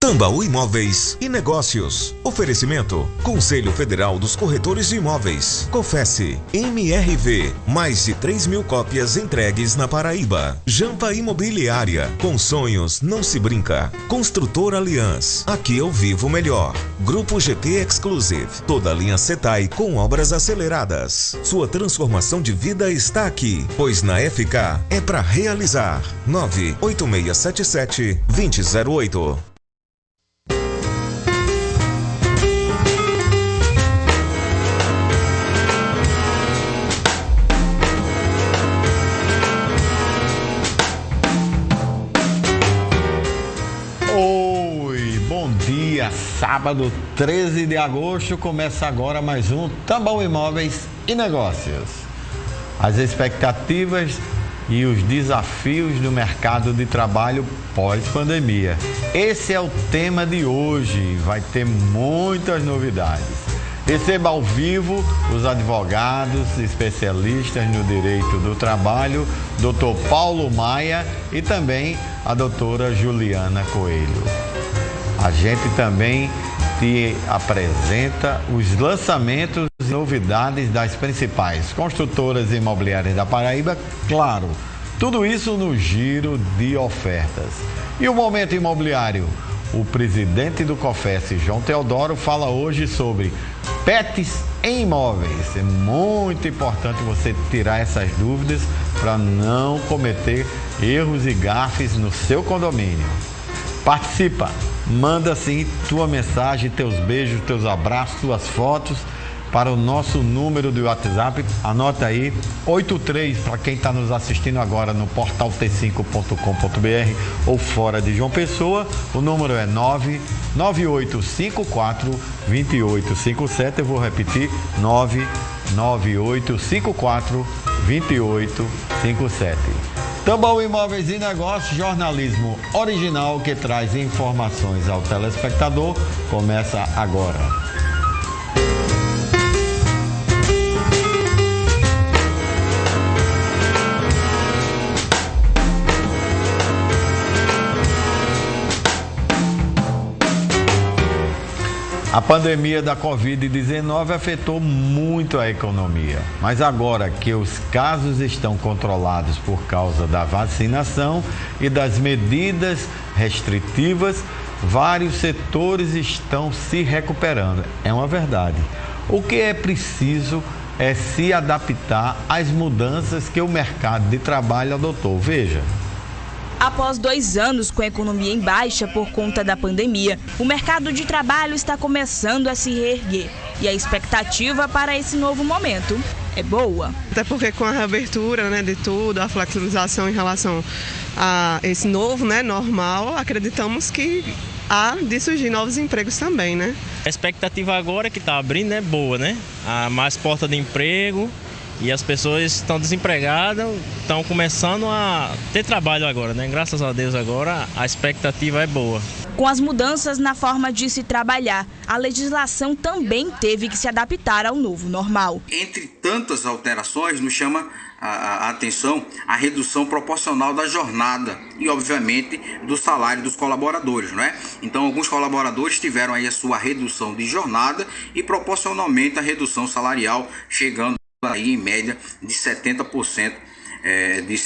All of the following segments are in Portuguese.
Tambaú Imóveis e Negócios. Oferecimento: Conselho Federal dos Corretores de Imóveis. Cofesse. MRV. Mais de 3.000 cópias entregues na Paraíba. Jampa Imobiliária. Com sonhos não se brinca. Construtor Aliança. Aqui eu vivo melhor. Grupo GT Exclusive. Toda a linha Setai com obras aceleradas. Sua transformação de vida está aqui, pois na FK é para realizar. 98677-2008. Sábado 13 de agosto começa agora mais um Tambaú Imóveis e Negócios. As expectativas e os desafios do mercado de trabalho pós-pandemia. Esse é o tema de hoje, vai ter muitas novidades. Receba ao vivo os advogados especialistas no direito do trabalho, Dr. Paulo Maia e também a doutora Juliana Coelho. A gente também te apresenta os lançamentos e novidades das principais construtoras imobiliárias da Paraíba, claro, tudo isso no giro de ofertas. E o Momento Imobiliário, o presidente do Cofesse, João Teodoro, fala hoje sobre PETs em imóveis. É muito importante você tirar essas dúvidas para não cometer erros e gafes no seu condomínio. Participa! Manda sim tua mensagem, teus beijos, teus abraços, tuas fotos para o nosso número do WhatsApp. Anota aí, 83 para quem está nos assistindo agora no portal t5.com.br ou fora de João Pessoa. O número é 99854-2857. Eu vou repetir, 99854-2857. Tambaú Imóveis e Negócios, jornalismo original que traz informações ao telespectador, começa agora. A pandemia da Covid-19 afetou muito a economia, mas agora que os casos estão controlados por causa da vacinação e das medidas restritivas, vários setores estão se recuperando. É uma verdade. O que é preciso é se adaptar às mudanças que o mercado de trabalho adotou. Veja. Após 2 anos com a economia em baixa por conta da pandemia, o mercado de trabalho está começando a se reerguer. E a expectativa para esse novo momento é boa. Até porque com a reabertura, de tudo, a flexibilização em relação a esse novo, normal, acreditamos que há de surgir novos empregos também, A expectativa agora que está abrindo é boa, Há mais porta de emprego. E as pessoas estão desempregadas, estão começando a ter trabalho agora, Graças a Deus agora a expectativa é boa. Com as mudanças na forma de se trabalhar, a legislação também teve que se adaptar ao novo normal. Entre tantas alterações, nos chama a atenção a redução proporcional da jornada e, obviamente, do salário dos colaboradores, Então, alguns colaboradores tiveram aí a sua redução de jornada e, proporcionalmente, a redução salarial chegando aí em média de 70% de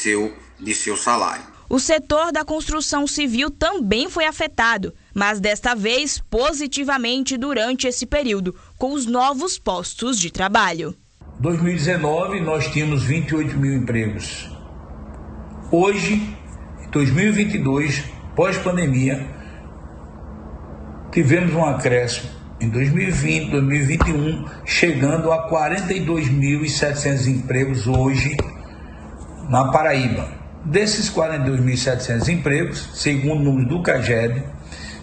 seu salário. O setor da construção civil também foi afetado, mas desta vez positivamente durante esse período, com os novos postos de trabalho. Em 2019 nós tínhamos 28 mil empregos. Hoje, em 2022, pós-pandemia, tivemos um acréscimo em 2020, 2021, chegando a 42.700 empregos hoje na Paraíba. Desses 42.700 empregos, segundo o número do CAGED,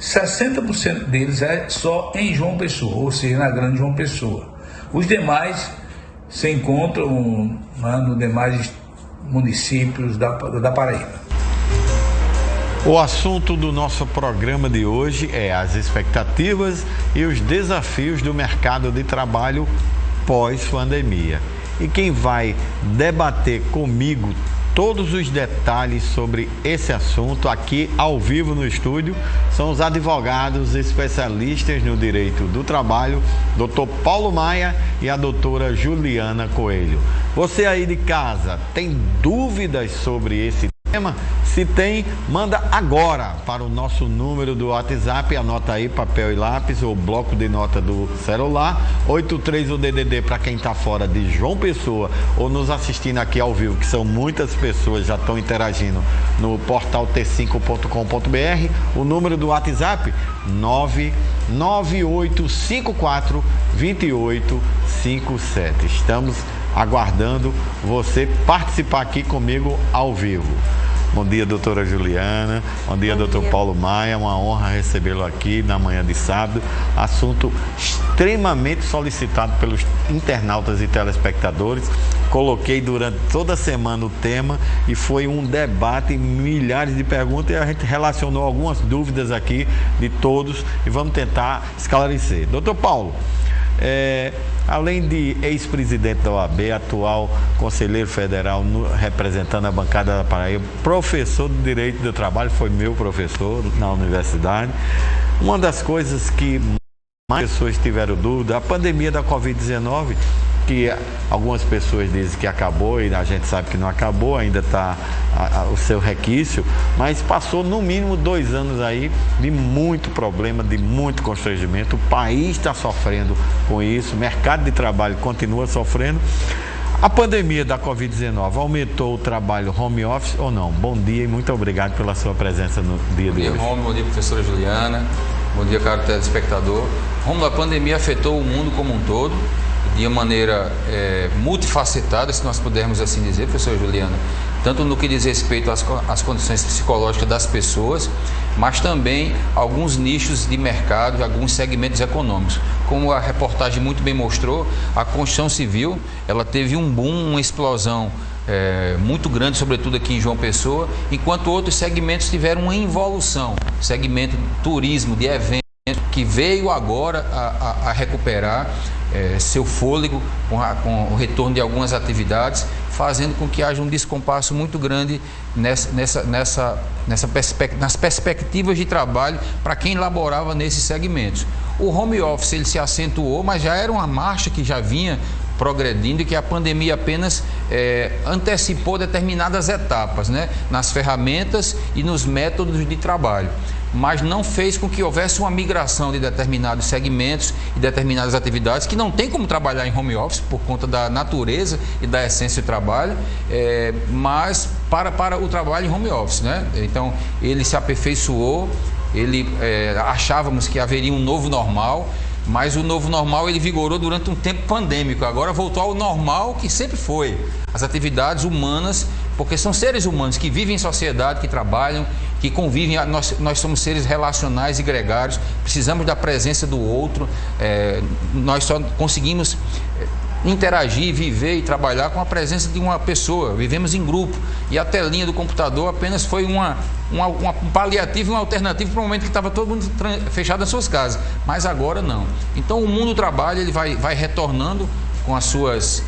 60% deles é só em João Pessoa, ou seja, na Grande João Pessoa. Os demais se encontram nos demais municípios da Paraíba. O assunto do nosso programa de hoje é as expectativas e os desafios do mercado de trabalho pós-pandemia. E quem vai debater comigo todos os detalhes sobre esse assunto aqui ao vivo no estúdio são os advogados especialistas no direito do trabalho, Dr. Paulo Maia e a doutora Juliana Coelho. Você aí de casa tem dúvidas sobre esse tema? Se tem, manda agora para o nosso número do WhatsApp, anota aí, papel e lápis, ou bloco de nota do celular, 83 o DDD para quem está fora de João Pessoa ou nos assistindo aqui ao vivo, que são muitas pessoas, já estão interagindo no portal t5.com.br, o número do WhatsApp 99854 2857. Estamos aguardando você participar aqui comigo ao vivo. Bom dia, doutora Juliana. Bom dia, doutor Paulo Maia. Uma honra recebê-lo aqui na manhã de sábado. Assunto extremamente solicitado pelos internautas e telespectadores. Coloquei durante toda a semana o tema e foi um debate, milhares de perguntas, e a gente relacionou algumas dúvidas aqui de todos e vamos tentar esclarecer. Doutor Paulo, além de ex-presidente da OAB, atual conselheiro federal representando a bancada da Paraíba, professor de Direito do Trabalho, foi meu professor na universidade. Uma das coisas que mais pessoas tiveram dúvida, a pandemia da Covid-19, que algumas pessoas dizem que acabou e a gente sabe que não acabou, ainda está o seu requício, mas passou no mínimo 2 anos aí de muito problema, de muito constrangimento. O país está sofrendo com isso, o mercado de trabalho continua sofrendo. A pandemia da Covid-19 aumentou o trabalho home office ou não? Bom dia e muito obrigado pela sua presença no dia de hoje. Bom dia, Romulo. Bom dia, professora Juliana. Bom dia, caro telespectador. Romulo, a pandemia afetou o mundo como um todo, de uma maneira multifacetada, se nós pudermos assim dizer, professora Juliana, tanto no que diz respeito às condições psicológicas das pessoas, mas também alguns nichos de mercado, alguns segmentos econômicos. Como a reportagem muito bem mostrou, a construção civil, ela teve um boom, uma explosão muito grande, sobretudo aqui em João Pessoa, enquanto outros segmentos tiveram uma involução, segmento de turismo, de eventos, que veio agora a recuperar seu fôlego com o retorno de algumas atividades, fazendo com que haja um descompasso muito grande nas perspectivas de trabalho para quem laborava nesses segmentos. O home office ele se acentuou, mas já era uma marcha que já vinha progredindo e que a pandemia apenas antecipou determinadas etapas, né, nas ferramentas e nos métodos de trabalho, mas não fez com que houvesse uma migração de determinados segmentos e determinadas atividades que não tem como trabalhar em home office por conta da natureza e da essência do trabalho, mas para o trabalho em home office, né? Então ele se aperfeiçoou, achávamos que haveria um novo normal, mas o novo normal ele vigorou durante um tempo pandêmico, agora voltou ao normal que sempre foi, as atividades humanas, porque são seres humanos que vivem em sociedade, que trabalham, que convivem, nós somos seres relacionais e gregários, precisamos da presença do outro, nós só conseguimos interagir, viver e trabalhar com a presença de uma pessoa, vivemos em grupo, e a telinha do computador apenas foi um paliativo, uma alternativa para o momento que estava todo mundo fechado nas suas casas, mas agora não. Então o mundo do trabalho ele vai retornando com as suas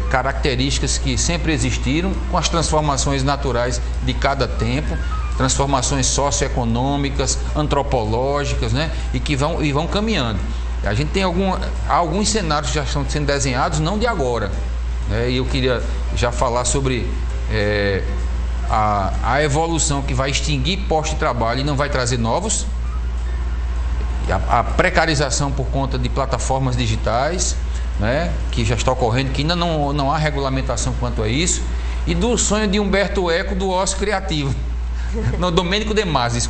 características que sempre existiram, com as transformações naturais de cada tempo, transformações socioeconômicas, antropológicas, né? E que vão caminhando. A gente tem alguns cenários que já estão sendo desenhados, não de agora, né? E eu queria já falar sobre a evolução que vai extinguir postos de trabalho e não vai trazer novos, a precarização por conta de plataformas digitais, né? Que já está ocorrendo, que ainda não há regulamentação quanto a isso, e do sonho de Humberto Eco do ócio criativo. Não, Domênico de Masi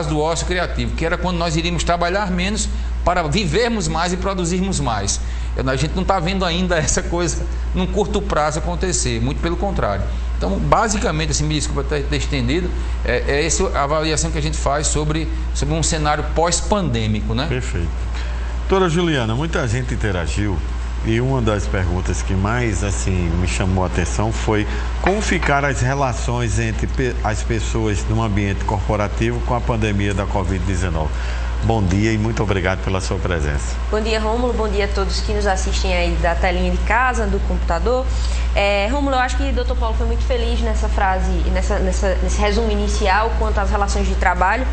do ócio criativo, que era quando nós iríamos trabalhar menos para vivermos mais e produzirmos mais. A gente não está vendo ainda essa coisa num curto prazo acontecer, muito pelo contrário. Então, basicamente, assim, me desculpa ter estendido, essa a avaliação que a gente faz sobre um cenário pós-pandêmico, né? Perfeito. Doutora Juliana, muita gente interagiu e uma das perguntas que mais assim me chamou a atenção foi como ficaram as relações entre as pessoas no ambiente corporativo com a pandemia da Covid-19. Bom dia e muito obrigado pela sua presença. Bom dia, Rômulo. Bom dia a todos que nos assistem aí da telinha de casa, do computador. Rômulo, eu acho que o Dr. Paulo foi muito feliz nessa frase, nesse resumo inicial quanto às relações de trabalho.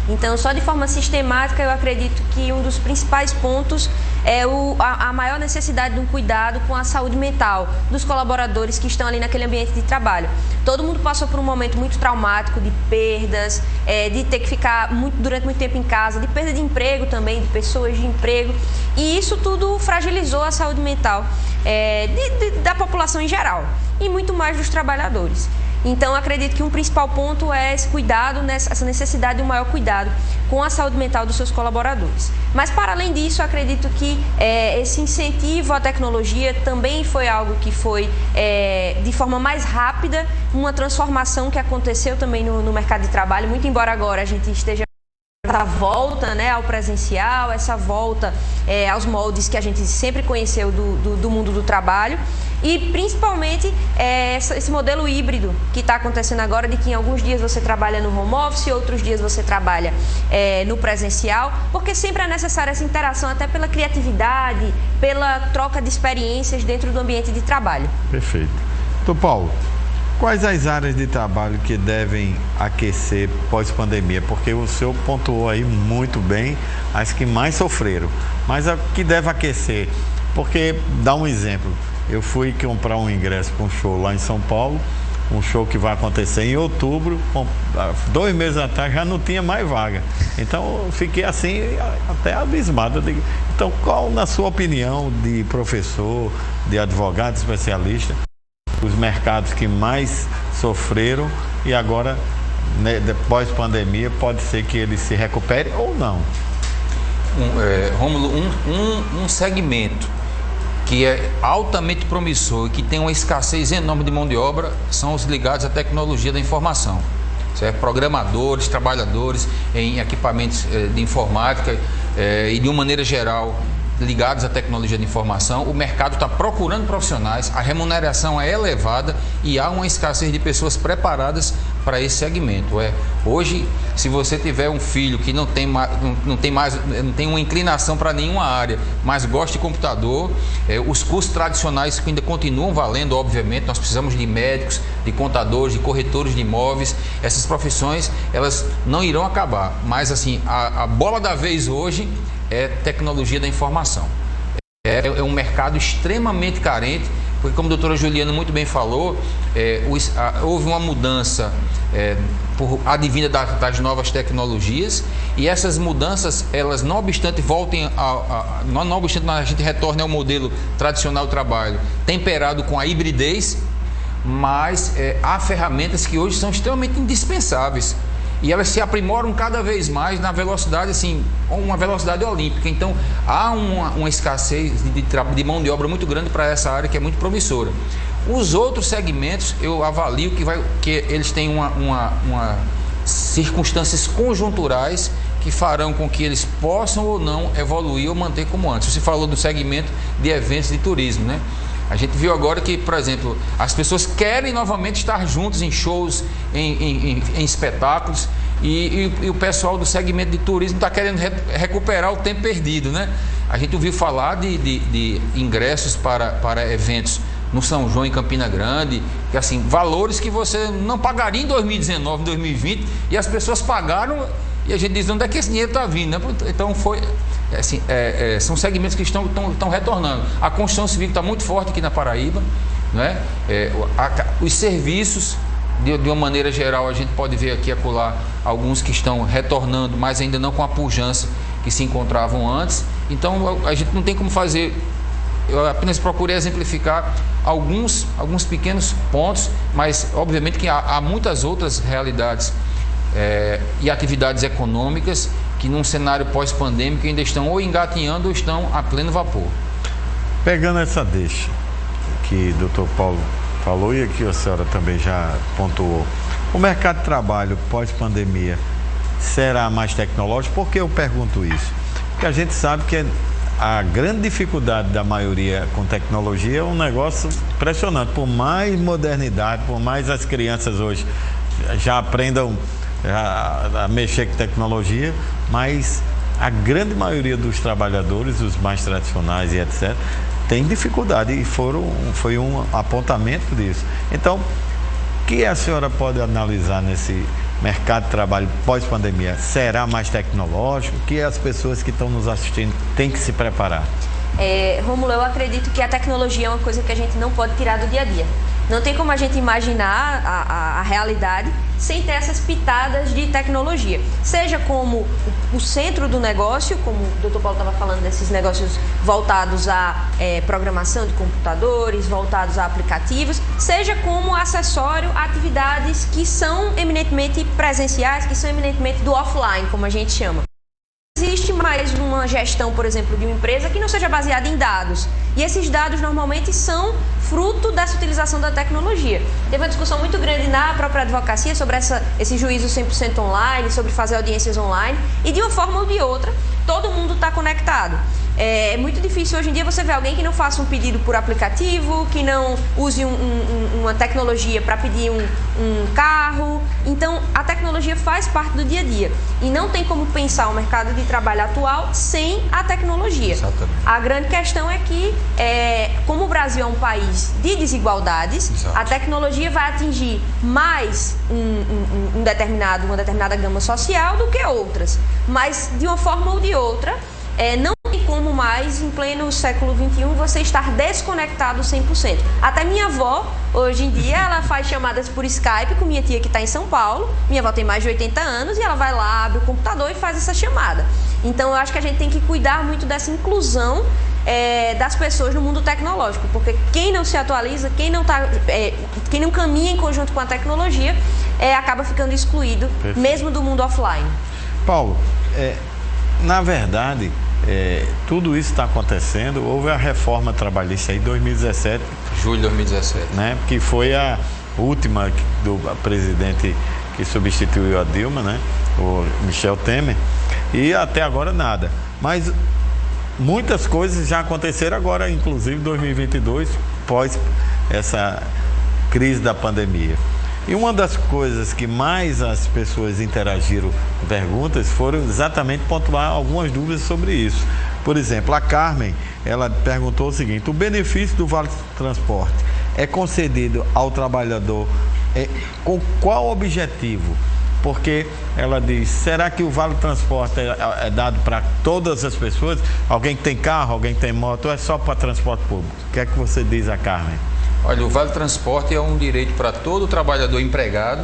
Então, só de forma sistemática, eu acredito que um dos principais pontos é a maior necessidade de um cuidado com a saúde mental dos colaboradores que estão ali naquele ambiente de trabalho. Todo mundo passou por um momento muito traumático de perdas, de ter que ficar durante muito tempo em casa, de perda de emprego também, de pessoas de emprego. E isso tudo fragilizou a saúde mental da população em geral e muito mais dos trabalhadores. Então, acredito que um principal ponto é esse cuidado, essa necessidade de um maior cuidado com a saúde mental dos seus colaboradores. Mas, para além disso, acredito que esse incentivo à tecnologia também foi algo que foi, de forma mais rápida, uma transformação que aconteceu também no mercado de trabalho, muito embora agora a gente esteja essa volta, né, ao presencial, essa volta aos moldes que a gente sempre conheceu do mundo do trabalho. E principalmente esse modelo híbrido que está acontecendo agora, de que em alguns dias você trabalha no home office, outros dias você trabalha no presencial, porque sempre é necessária essa interação, até pela criatividade, pela troca de experiências dentro do ambiente de trabalho. Perfeito. Então, Paulo, quais as áreas de trabalho que devem aquecer pós-pandemia? Porque o senhor pontuou aí muito bem as que mais sofreram, mas a que deve aquecer, porque, dá um exemplo, eu fui comprar um ingresso para um show lá em São Paulo, um show que vai acontecer em outubro, 2 meses atrás já não tinha mais vaga. Então eu fiquei assim, até abismado. Então, qual, na sua opinião, de professor, de advogado, especialista, os mercados que mais sofreram e agora, né, depois da pandemia, pode ser que eles se recuperem ou não? Rômulo, um segmento que é altamente promissor e que tem uma escassez enorme de mão de obra são os ligados à tecnologia da informação. Certo? Programadores, trabalhadores em equipamentos de informática e de uma maneira geral ligados à tecnologia de informação. O mercado está procurando profissionais, a remuneração é elevada e há uma escassez de pessoas preparadas para esse segmento. Hoje, se você tiver um filho que não tem uma inclinação para nenhuma área, mas gosta de computador, os cursos tradicionais que ainda continuam valendo, obviamente, nós precisamos de médicos, de contadores, de corretores de imóveis. Essas profissões, elas não irão acabar, mas assim, a bola da vez hoje é tecnologia da informação. É um mercado extremamente carente, porque, como a doutora Juliana muito bem falou, houve uma mudança advinda das novas tecnologias, e essas mudanças, elas não obstante não obstante a gente retorne ao modelo tradicional do trabalho, temperado com a hibridez, mas há ferramentas que hoje são extremamente indispensáveis. E elas se aprimoram cada vez mais na velocidade, assim, uma velocidade olímpica. Então, há uma escassez de mão de obra muito grande para essa área, que é muito promissora. Os outros segmentos, eu avalio que eles têm circunstâncias conjunturais que farão com que eles possam ou não evoluir ou manter como antes. Você falou do segmento de eventos de turismo, né? A gente viu agora que, por exemplo, as pessoas querem novamente estar juntos em shows, em espetáculos, e o pessoal do segmento de turismo está querendo recuperar o tempo perdido, né? A gente ouviu falar de ingressos para eventos no São João, em Campina Grande, que assim, valores que você não pagaria em 2019, 2020, e as pessoas pagaram, e a gente diz, onde é que esse dinheiro está vindo, né? Então são segmentos que estão retornando. A construção civil está muito forte aqui na Paraíba, né? Os serviços, de uma maneira geral, a gente pode ver aqui e acolá alguns que estão retornando, mas ainda não com a pujança que se encontravam antes. Então a gente não tem como fazer. Eu apenas procurei exemplificar alguns pequenos pontos, mas obviamente que há muitas outras realidades e atividades econômicas que num cenário pós-pandêmico ainda estão ou engatinhando ou estão a pleno vapor. Pegando essa deixa que o Dr. Paulo falou e aqui a senhora também já pontuou, o mercado de trabalho pós-pandemia será mais tecnológico? Por que eu pergunto isso? Porque a gente sabe que a grande dificuldade da maioria com tecnologia é um negócio impressionante. Por mais modernidade, por mais as crianças hoje já aprendam a mexer com tecnologia, mas a grande maioria dos trabalhadores, os mais tradicionais e etc., tem dificuldade e foi um apontamento disso. Então, o que a senhora pode analisar nesse mercado de trabalho pós-pandemia? Será mais tecnológico? O que as pessoas que estão nos assistindo têm que se preparar? Rômulo, eu acredito que a tecnologia é uma coisa que a gente não pode tirar do dia a dia. Não tem como a gente imaginar a realidade sem ter essas pitadas de tecnologia. Seja como o centro do negócio, como o Dr. Paulo estava falando, desses negócios voltados à programação de computadores, voltados a aplicativos, seja como acessório a atividades que são eminentemente presenciais, que são eminentemente do offline, como a gente chama. Existe mais uma gestão, por exemplo, de uma empresa que não seja baseada em dados. E esses dados normalmente são fruto dessa utilização da tecnologia. Teve uma discussão muito grande na própria advocacia sobre esse juízo 100% online, sobre fazer audiências online. E de uma forma ou de outra, todo mundo está conectado. É muito difícil hoje em dia você ver alguém que não faça um pedido por aplicativo, que não use uma tecnologia para pedir um carro. Então, a tecnologia faz parte do dia a dia. E não tem como pensar o mercado de trabalho atual sem a tecnologia. Exatamente. A grande questão é que, como o Brasil é um país de desigualdades, exato, a tecnologia vai atingir mais uma determinada gama social do que outras. Mas, de uma forma ou de outra, não tem como mais, em pleno século XXI, você estar desconectado 100%. Até minha avó, hoje em dia, ela faz chamadas por Skype com minha tia que está em São Paulo. Minha avó tem mais de 80 anos e ela vai lá, abre o computador e faz essa chamada. Então, eu acho que a gente tem que cuidar muito dessa inclusão das pessoas no mundo tecnológico, porque quem não se atualiza, quem não caminha em conjunto com a tecnologia, acaba ficando excluído, perfeito, mesmo do mundo offline. Paulo, na verdade, tudo isso está acontecendo. Houve a reforma trabalhista em 2017. Julho de 2017. Né, que foi a última do presidente que substituiu a Dilma, né, o Michel Temer. E até agora nada. Mas muitas coisas já aconteceram agora, inclusive em 2022, pós essa crise da pandemia. E uma das coisas que mais as pessoas interagiram com perguntas foram exatamente pontuar algumas dúvidas sobre isso. Por exemplo, a Carmen, ela perguntou o seguinte: o benefício do Vale Transporte é concedido ao trabalhador com qual objetivo? Porque ela diz, será que o Vale Transporte é dado para todas as pessoas? Alguém que tem carro, alguém que tem moto, ou é só para transporte público? O que é que você diz a Carmen? Olha, o Vale Transporte é um direito para todo trabalhador empregado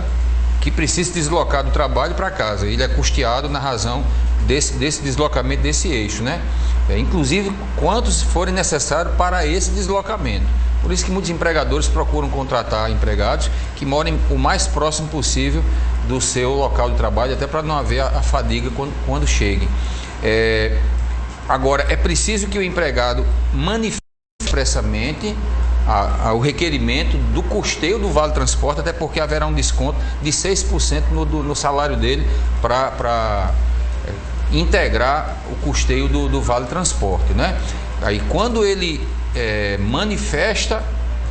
que precisa se deslocar do trabalho para casa. Ele é custeado na razão desse deslocamento, desse eixo, né? Inclusive, quantos forem necessários para esse deslocamento. Por isso que muitos empregadores procuram contratar empregados que morem o mais próximo possível do seu local de trabalho, até para não haver a fadiga quando cheguem. Agora, é preciso que o empregado manifeste expressamente o requerimento do custeio do Vale Transporte, até porque haverá um desconto de 6% no salário dele para integrar o custeio do Vale Transporte, né? Aí, quando ele manifesta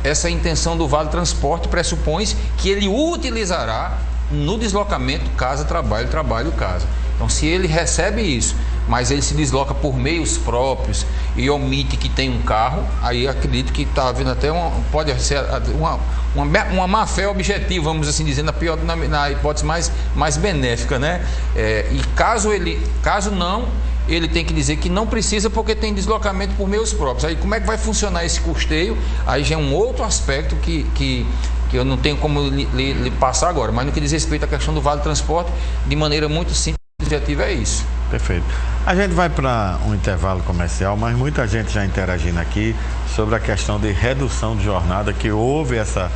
essa intenção do Vale Transporte, pressupõe-se que ele o utilizará no deslocamento casa-trabalho, trabalho-casa. Então, se ele recebe isso, mas ele se desloca por meios próprios e omite que tem um carro, aí acredito que está havendo até pode ser uma má-fé objetiva, vamos assim dizer, na hipótese mais benéfica, né? E caso não, ele tem que dizer que não precisa porque tem deslocamento por meios próprios. Aí como é que vai funcionar esse custeio? Aí já é um outro aspecto que eu não tenho como lhe passar agora, mas no que diz respeito à questão do Vale Transporte, de maneira muito simples e objetiva, é isso. Perfeito. A gente vai para um intervalo comercial, mas muita gente já interagindo aqui sobre a questão de redução de jornada, que houve essa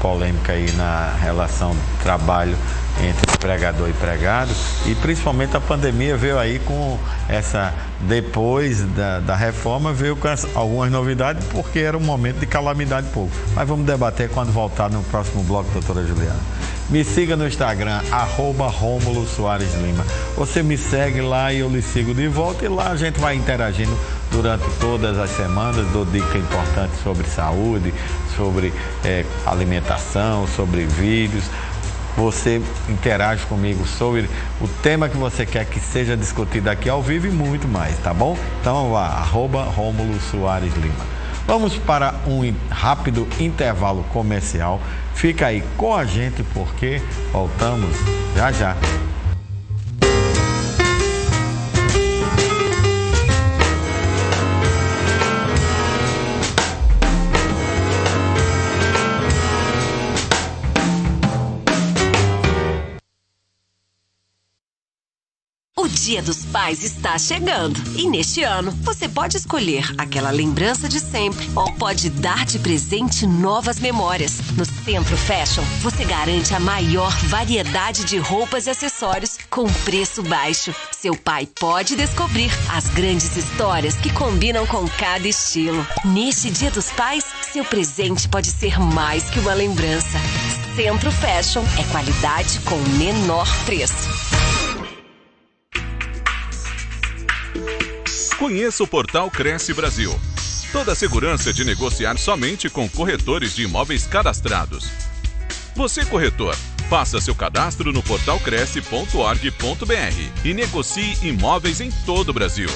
polêmica aí na relação de trabalho entre empregador e empregado, e principalmente a pandemia veio aí com essa, depois da reforma, veio com algumas novidades, porque era um momento de calamidade pública. Mas vamos debater quando voltar no próximo bloco, doutora Juliana. Me siga no Instagram, @Rômulo Soares Lima. Você me segue lá e eu lhe sigo de volta, e lá a gente vai interagindo durante todas as semanas. Dou dica importante sobre saúde, sobre alimentação, sobre vídeos. Você interage comigo sobre o tema que você quer que seja discutido aqui ao vivo e muito mais, tá bom? Então vamos lá, @Rômulo Soares Lima. Vamos para um rápido intervalo comercial. Fica aí com a gente porque voltamos já já. O Dia dos Pais está chegando e neste ano você pode escolher aquela lembrança de sempre ou pode dar de presente novas memórias. No Centro Fashion, você garante a maior variedade de roupas e acessórios com preço baixo. Seu pai pode descobrir as grandes histórias que combinam com cada estilo. Neste Dia dos Pais, seu presente pode ser mais que uma lembrança. Centro Fashion é qualidade com menor preço. Conheça o portal Cresce Brasil. Toda a segurança de negociar somente com corretores de imóveis cadastrados. Você, corretor, faça seu cadastro no portal cresce.org.br e negocie imóveis em todo o Brasil.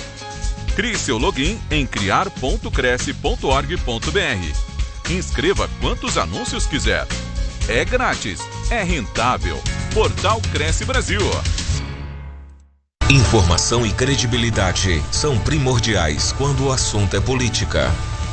Crie seu login em criar.cresce.org.br. Inscreva quantos anúncios quiser. É grátis, é rentável. Portal Cresce Brasil. Informação e credibilidade são primordiais quando o assunto é política.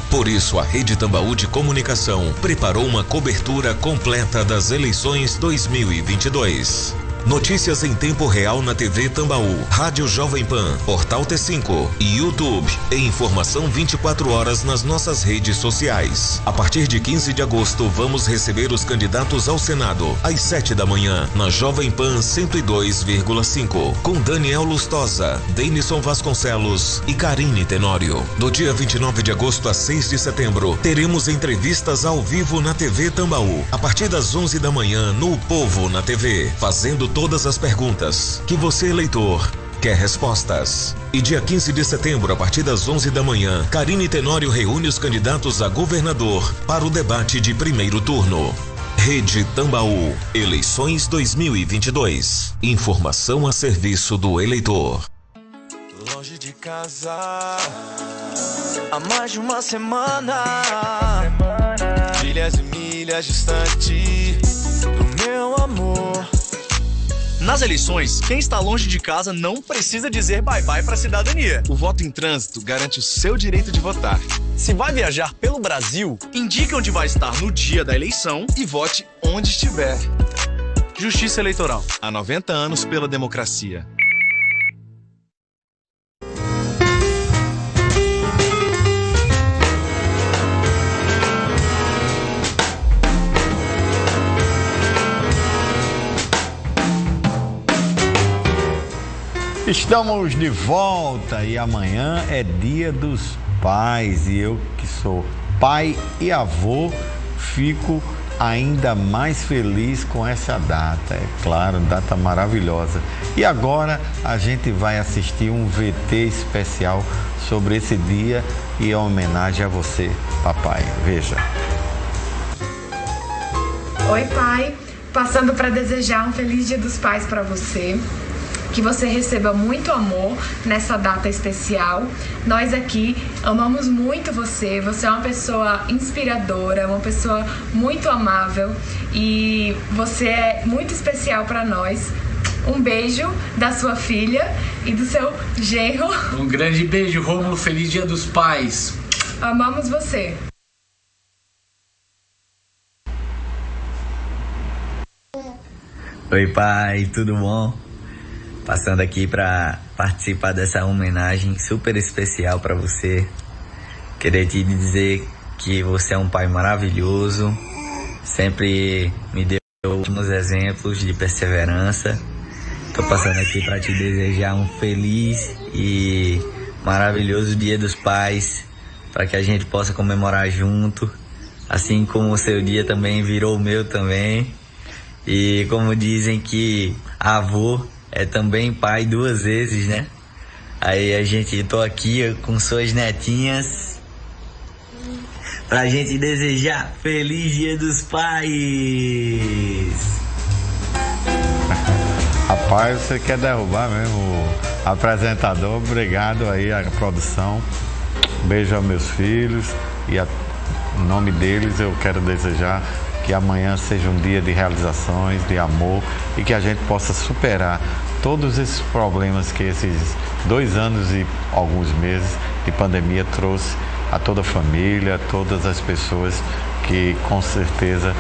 Por isso, a Rede Tambaú de Comunicação preparou uma cobertura completa das eleições 2022. Notícias em tempo real na TV Tambaú, Rádio Jovem Pan, Portal T5 e YouTube. E informação 24 horas nas nossas redes sociais. A partir de 15 de agosto, vamos receber os candidatos ao Senado, às 7 da manhã, na Jovem Pan 102,5, com Daniel Lustosa, Denison Vasconcelos e Karine Tenório. Do dia 29 de agosto a 6 de setembro, teremos entrevistas ao vivo na TV Tambaú, a partir das 11 da manhã, no Povo na TV, fazendo todas as perguntas que você, eleitor, quer respostas. E dia 15 de setembro, a partir das 11 da manhã, Karine Tenório reúne os candidatos a governador para o debate de primeiro turno. Rede Tambaú, eleições 2022. Informação a serviço do eleitor. Longe de casa, há mais de uma semana, milhas e milhas distante do meu amor. Nas eleições, quem está longe de casa não precisa dizer bye-bye para a cidadania. O voto em trânsito garante o seu direito de votar. Se vai viajar pelo Brasil, indique onde vai estar no dia da eleição e vote onde estiver. Justiça Eleitoral. Há 90 anos pela democracia. Estamos de volta e amanhã é Dia dos Pais e eu que sou pai e avô fico ainda mais feliz com essa data, é claro, data maravilhosa. E agora a gente vai assistir um VT especial sobre esse dia e em homenagem a você, papai. Veja. Oi, pai. Passando para desejar um feliz Dia dos Pais para você. Que você receba muito amor nessa data especial. Nós aqui amamos muito você. Você é uma pessoa inspiradora, uma pessoa muito amável e você é muito especial para nós. Um beijo da sua filha e do seu genro. Um grande beijo, Rômulo. Feliz Dia dos Pais. Amamos você. Oi, pai, tudo bom? Passando aqui para participar dessa homenagem super especial para você. Queria te dizer que você é um pai maravilhoso, sempre me deu ótimos exemplos de perseverança. Estou passando aqui para te desejar um feliz e maravilhoso Dia dos Pais, para que a gente possa comemorar junto, assim como o seu dia também virou o meu também. E como dizem que avô é também pai 2 vezes, né? Aí tô aqui com suas netinhas pra gente desejar Feliz Dia dos Pais! Rapaz, você quer derrubar mesmo o apresentador. Obrigado aí à produção. Beijo aos meus filhos e em nome deles eu quero desejar que amanhã seja um dia de realizações, de amor e que a gente possa superar todos esses problemas que esses 2 anos e alguns meses de pandemia trouxe a toda a família, a todas as pessoas que com certeza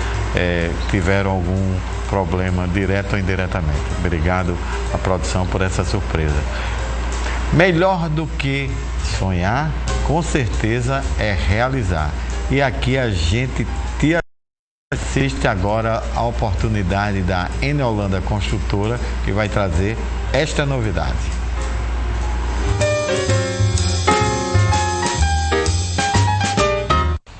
tiveram algum problema direto ou indiretamente. Obrigado à produção por essa surpresa. Melhor do que sonhar, com certeza é realizar. E aqui a gente te assiste agora a oportunidade da Eneolanda Construtora, que vai trazer esta novidade.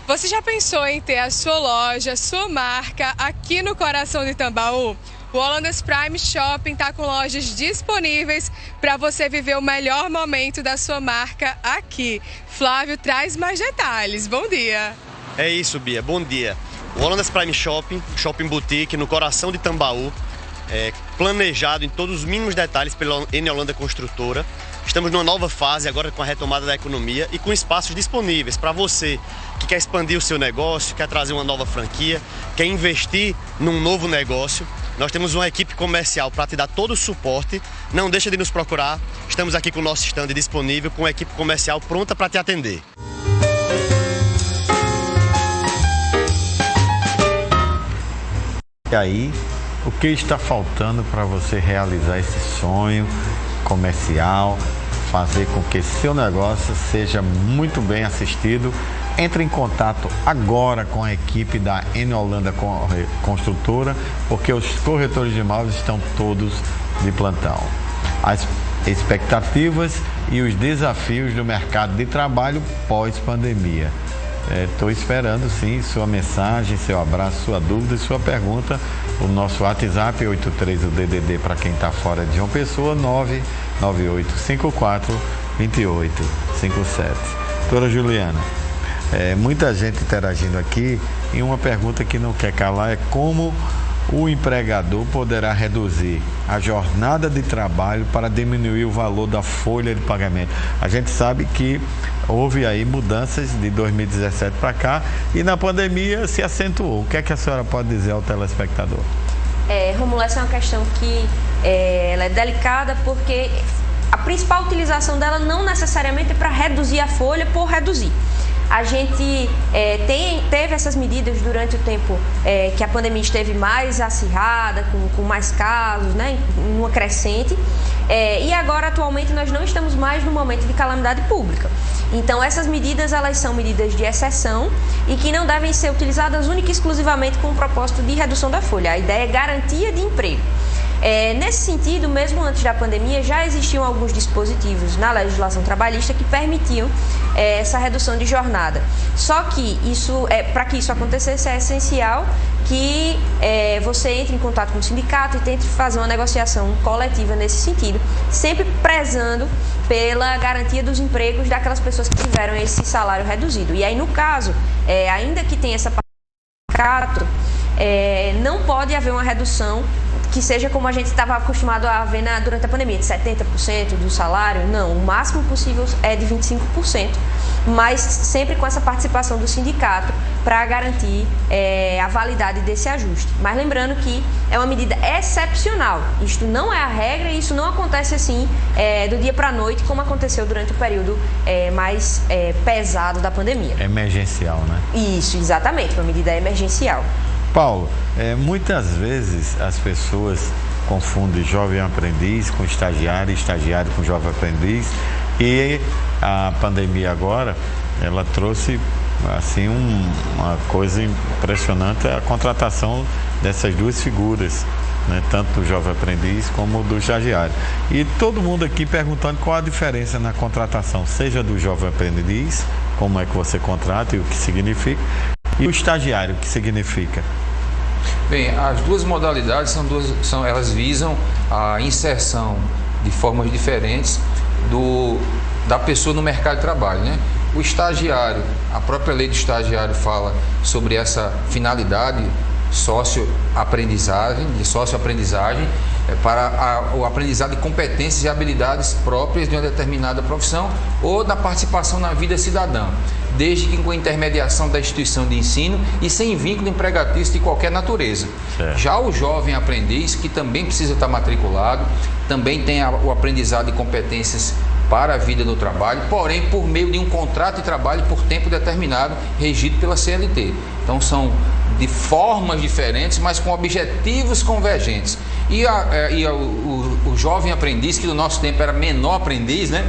Você já pensou em ter a sua loja, sua marca aqui no coração de Tambaú? O Hollandas Prime Shopping está com lojas disponíveis para você viver o melhor momento da sua marca aqui. Flávio traz mais detalhes. Bom dia. É isso, Bia. Bom dia. O Hollandas Prime Shopping, Shopping Boutique, no coração de Tambaú, planejado em todos os mínimos detalhes pela Eneolanda Construtora. Estamos numa nova fase agora com a retomada da economia e com espaços disponíveis para você que quer expandir o seu negócio, quer trazer uma nova franquia, quer investir num novo negócio. Nós temos uma equipe comercial para te dar todo o suporte. Não deixa de nos procurar. Estamos aqui com o nosso stand disponível, com a equipe comercial pronta para te atender. E aí, o que está faltando para você realizar esse sonho comercial, fazer com que seu negócio seja muito bem assistido? Entre em contato agora com a equipe da Eneolanda Construtora, porque os corretores de imóveis estão todos de plantão. As expectativas e os desafios do mercado de trabalho pós-pandemia. Estou esperando sim sua mensagem, seu abraço, sua dúvida e sua pergunta. O nosso WhatsApp 83, o DDD para quem está fora de João Pessoa, 998542857. Doutora Juliana, muita gente interagindo aqui e uma pergunta que não quer calar é como o empregador poderá reduzir a jornada de trabalho para diminuir o valor da folha de pagamento. A gente sabe que houve aí mudanças de 2017 para cá e na pandemia se acentuou. O que é que a senhora pode dizer ao telespectador? Romulo, essa é uma questão que ela é delicada porque a principal utilização dela não necessariamente é para reduzir a folha por reduzir. A gente teve essas medidas durante o tempo que a pandemia esteve mais acirrada, com mais casos, né, numa crescente. E agora, atualmente, nós não estamos mais no momento de calamidade pública. Então, essas medidas, elas são medidas de exceção e que não devem ser utilizadas única e exclusivamente com o propósito de redução da folha. A ideia é garantia de emprego. Nesse sentido, mesmo antes da pandemia, já existiam alguns dispositivos na legislação trabalhista que permitiam essa redução de jornada. Só que para que isso acontecesse, é essencial que você entre em contato com o sindicato e tente fazer uma negociação coletiva nesse sentido, sempre prezando pela garantia dos empregos daquelas pessoas que tiveram esse salário reduzido. E aí, no caso, ainda que tenha essa não pode haver uma redução que seja como a gente estava acostumado a ver durante a pandemia, de 70% do salário. Não, o máximo possível é de 25%, mas sempre com essa participação do sindicato para garantir a validade desse ajuste. Mas lembrando que é uma medida excepcional, isto não é a regra e isso não acontece assim do dia para a noite, como aconteceu durante o período mais pesado da pandemia. Emergencial, né? Isso, exatamente, uma medida emergencial. Paulo, muitas vezes as pessoas confundem jovem aprendiz com estagiário, estagiário com jovem aprendiz, e a pandemia agora, ela trouxe assim uma coisa impressionante, a contratação dessas duas figuras, né, tanto do jovem aprendiz como do estagiário. E todo mundo aqui perguntando qual a diferença na contratação, seja do jovem aprendiz, como é que você contrata e o que significa, e o estagiário, o que significa? Bem, as duas modalidades elas visam a inserção de formas diferentes da pessoa no mercado de trabalho, né? O estagiário, a própria lei do estagiário fala sobre essa finalidade socioaprendizagem para o aprendizado de competências e habilidades próprias de uma determinada profissão ou da participação na vida cidadã, desde que com a intermediação da instituição de ensino e sem vínculo empregatício de qualquer natureza. Certo. Já o jovem aprendiz, que também precisa estar matriculado, também tem o aprendizado de competências para a vida do trabalho, porém por meio de um contrato de trabalho por tempo determinado, regido pela CLT. Então são de formas diferentes, mas com objetivos convergentes. E o jovem aprendiz, que no nosso tempo era menor aprendiz, né?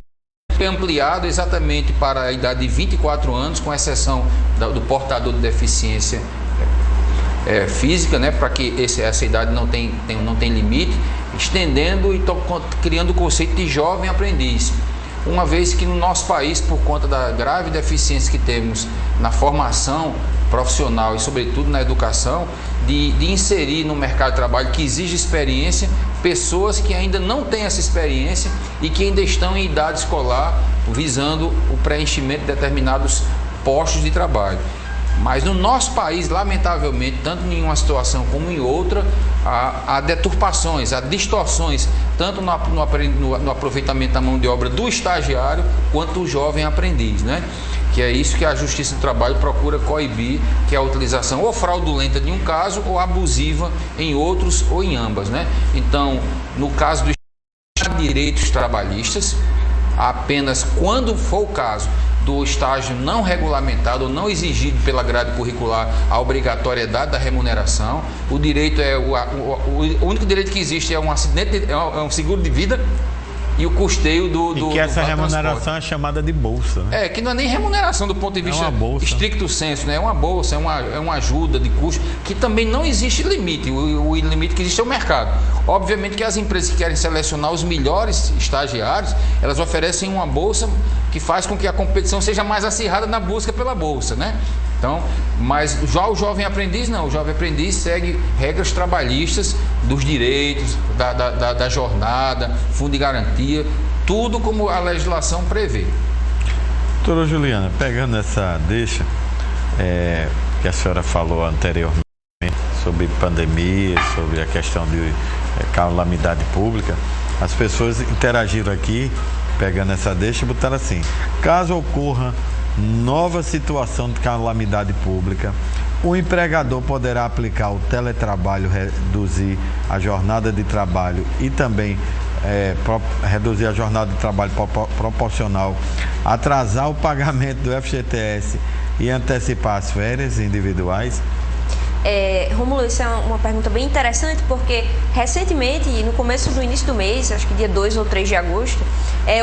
Foi ampliado exatamente para a idade de 24 anos, com exceção do portador de deficiência física, né? Para que essa idade não tem limite, estendendo e criando o conceito de jovem aprendiz. Uma vez que no nosso país, por conta da grave deficiência que temos na formação profissional e sobretudo na educação, de inserir no mercado de trabalho que exige experiência, pessoas que ainda não têm essa experiência e que ainda estão em idade escolar, visando o preenchimento de determinados postos de trabalho. Mas no nosso país, lamentavelmente, tanto em uma situação como em outra, há deturpações, há distorções, tanto no aproveitamento da mão de obra do estagiário, quanto do jovem aprendiz, né? Que é isso que a Justiça do Trabalho procura coibir, que é a utilização ou fraudulenta de um caso ou abusiva em outros ou em ambas, né? Então, no caso dos direitos trabalhistas, apenas quando for o caso do estágio não regulamentado ou não exigido pela grade curricular a obrigatoriedade da remuneração, o direito o único direito que existe é um acidente, é um seguro de vida e o custeio do que essa remuneração é chamada de bolsa, né? Que não é nem remuneração do ponto de vista estricto sensu, né? É uma bolsa, é uma ajuda de custo, que também não existe limite. O limite que existe é o mercado. Obviamente que as empresas que querem selecionar os melhores estagiários, elas oferecem uma bolsa que faz com que a competição seja mais acirrada na busca pela bolsa, né? Então, mas já o jovem aprendiz não, o jovem aprendiz segue regras trabalhistas dos direitos, da jornada, fundo de garantia, tudo como a legislação prevê. Doutora Juliana, pegando essa deixa que a senhora falou anteriormente sobre pandemia, sobre a questão de calamidade pública, as pessoas interagiram aqui, pegando essa deixa e botaram assim: caso ocorra nova situação de calamidade pública, o empregador poderá aplicar o teletrabalho, reduzir a jornada de trabalho e também reduzir a jornada de trabalho proporcional, atrasar o pagamento do FGTS e antecipar as férias individuais? Rômulo, isso é uma pergunta bem interessante, porque recentemente, no início do mês, acho que dia 2 ou 3 de agosto,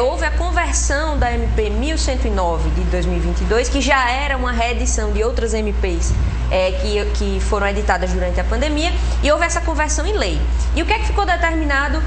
houve a conversão da MP 1109 de 2022, que já era uma reedição de outras MPs que foram editadas durante a pandemia, e houve essa conversão em lei. E o que é que ficou determinado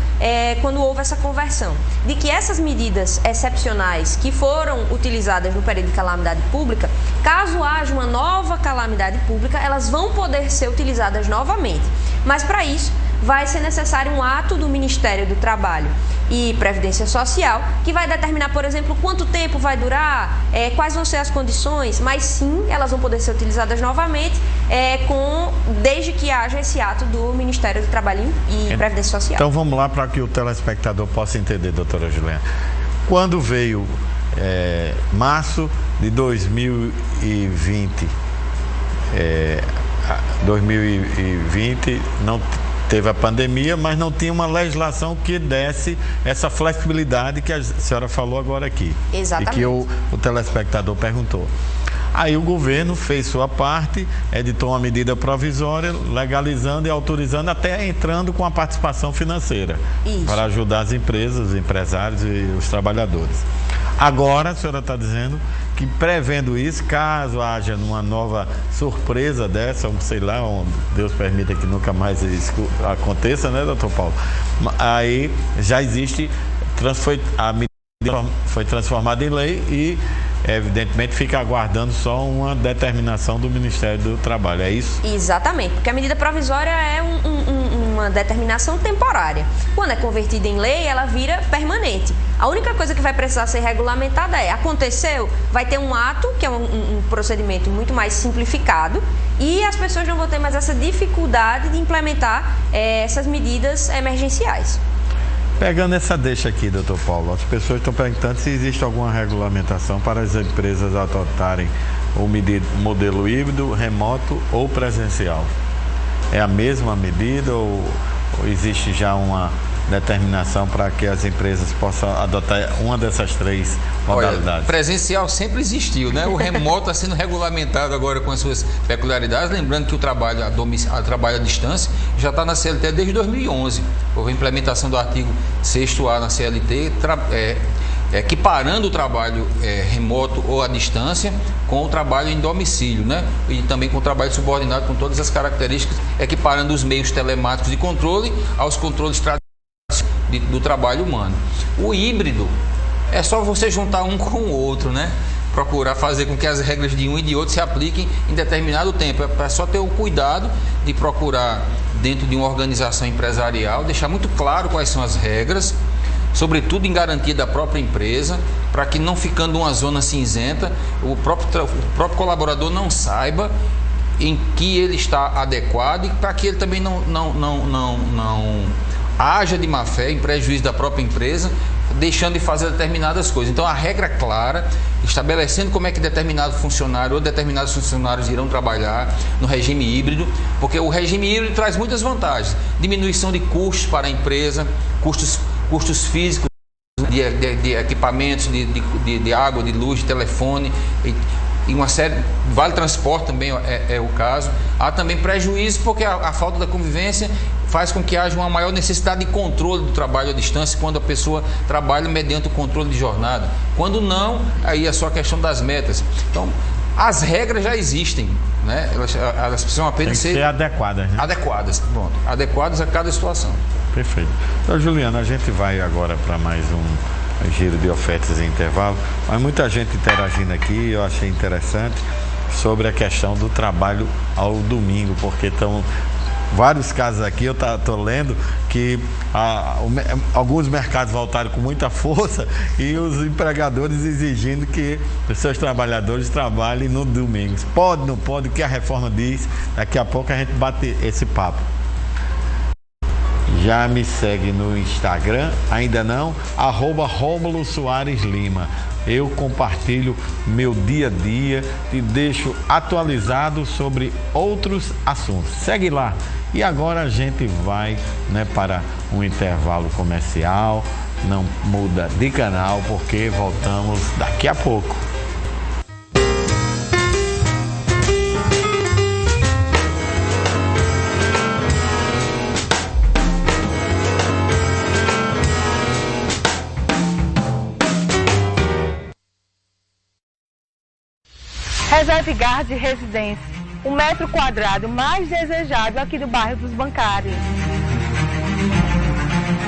quando houve essa conversão? De que essas medidas excepcionais que foram utilizadas no período de calamidade pública, caso haja uma nova calamidade pública, elas vão poder ser utilizadas novamente. Mas para isso vai ser necessário um ato do Ministério do Trabalho e Previdência Social, que vai determinar, por exemplo, quanto tempo vai durar, quais vão ser as condições, mas sim, elas vão poder ser utilizadas novamente, desde que haja esse ato do Ministério do Trabalho e Previdência Social. Então vamos lá para que o telespectador possa entender, doutora Juliana. Quando veio março de 2020, 2020 não teve a pandemia, mas não tinha uma legislação que desse essa flexibilidade que a senhora falou agora aqui. Exatamente. E que o telespectador perguntou. Aí o governo fez sua parte, editou uma medida provisória, legalizando e autorizando, até entrando com a participação financeira. Isso. Para ajudar as empresas, os empresários e os trabalhadores. Agora a senhora está dizendo que, prevendo isso, caso haja uma nova surpresa dessa, sei lá, Deus permita que nunca mais isso aconteça, né, doutor Paulo? Aí já existe, a medida foi transformada em lei e evidentemente fica aguardando só uma determinação do Ministério do Trabalho, é isso? Exatamente, porque a medida provisória é uma determinação temporária. Quando é convertida em lei, ela vira permanente. A única coisa que vai precisar ser regulamentada aconteceu, vai ter um ato, que é um procedimento muito mais simplificado, e as pessoas não vão ter mais essa dificuldade de implementar essas medidas emergenciais. Pegando essa deixa aqui, doutor Paulo, as pessoas estão perguntando se existe alguma regulamentação para as empresas adotarem o modelo híbrido, remoto ou presencial. É a mesma medida ou existe já uma determinação para que as empresas possam adotar uma dessas três modalidades? Olha, presencial sempre existiu, né? O remoto está sendo regulamentado agora com as suas peculiaridades, lembrando que o trabalho à distância já está na CLT desde 2011. Houve a implementação do artigo 6º na CLT, equiparando o trabalho remoto ou à distância com o trabalho em domicílio, né? E também com o trabalho subordinado, com todas as características, equiparando os meios telemáticos de controle aos controles tradicionais do trabalho humano. O híbrido é só você juntar um com o outro, né? Procurar fazer com que as regras de um e de outro se apliquem em determinado tempo. É só ter o cuidado de procurar, dentro de uma organização empresarial, deixar muito claro quais são as regras, sobretudo em garantia da própria empresa, para que, não ficando uma zona cinzenta, o próprio colaborador não saiba em que ele está adequado, e para que ele também não haja de má fé em prejuízo da própria empresa, deixando de fazer determinadas coisas. Então, a regra clara, estabelecendo como é que determinado funcionário ou determinados funcionários irão trabalhar no regime híbrido, porque o regime híbrido traz muitas vantagens: diminuição de custos para a empresa, custos físicos, de equipamentos, de água, de luz, de telefone, e uma série, vale transporte também é o caso. Há também prejuízo porque a falta da convivência faz com que haja uma maior necessidade de controle do trabalho à distância, quando a pessoa trabalha mediante o controle de jornada. Quando não, aí é só a questão das metas. Então, as regras já existem, né? Elas precisam apenas ser adequadas, né? Adequadas a cada situação. Perfeito. Então, Juliana, a gente vai agora para mais um giro de ofertas em intervalo, mas muita gente interagindo aqui, eu achei interessante, sobre a questão do trabalho ao domingo, porque estão vários casos aqui, eu estou lendo que alguns mercados voltaram com muita força e os empregadores exigindo que os seus trabalhadores trabalhem no domingo. Pode, não pode, o que a reforma diz? Daqui a pouco a gente bate esse papo. Já me segue no Instagram, ainda não? @Rômulo Soares Lima. Eu compartilho meu dia a dia e deixo atualizado sobre outros assuntos. Segue lá. E agora a gente vai, para um intervalo comercial. Não muda de canal, porque voltamos daqui a pouco. Reserve Guard Residência, o metro quadrado mais desejado aqui do bairro dos Bancários.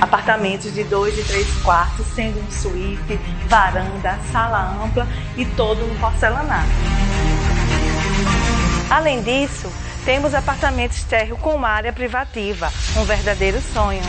Apartamentos de 2 e 3 quartos, sendo um suíte, varanda, sala ampla e todo no porcelanato. Além disso, temos apartamentos térreo com área privativa, um verdadeiro sonho.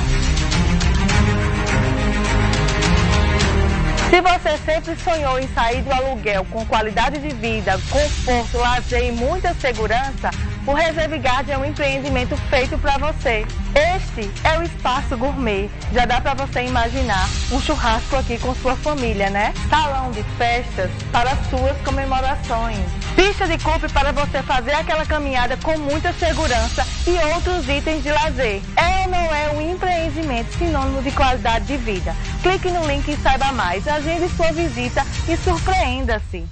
Se você sempre sonhou em sair do aluguel com qualidade de vida, conforto, lazer e muita segurança, o Reserve Guard é um empreendimento feito para você. Este é o Espaço Gourmet. Já dá para você imaginar um churrasco aqui com sua família, né? Salão de festas para suas comemorações. Pista de coupe para você fazer aquela caminhada com muita segurança e outros itens de lazer. É ou não é um empreendimento sinônimo de qualidade de vida? Clique no link e saiba mais. Agende sua visita e surpreenda-se.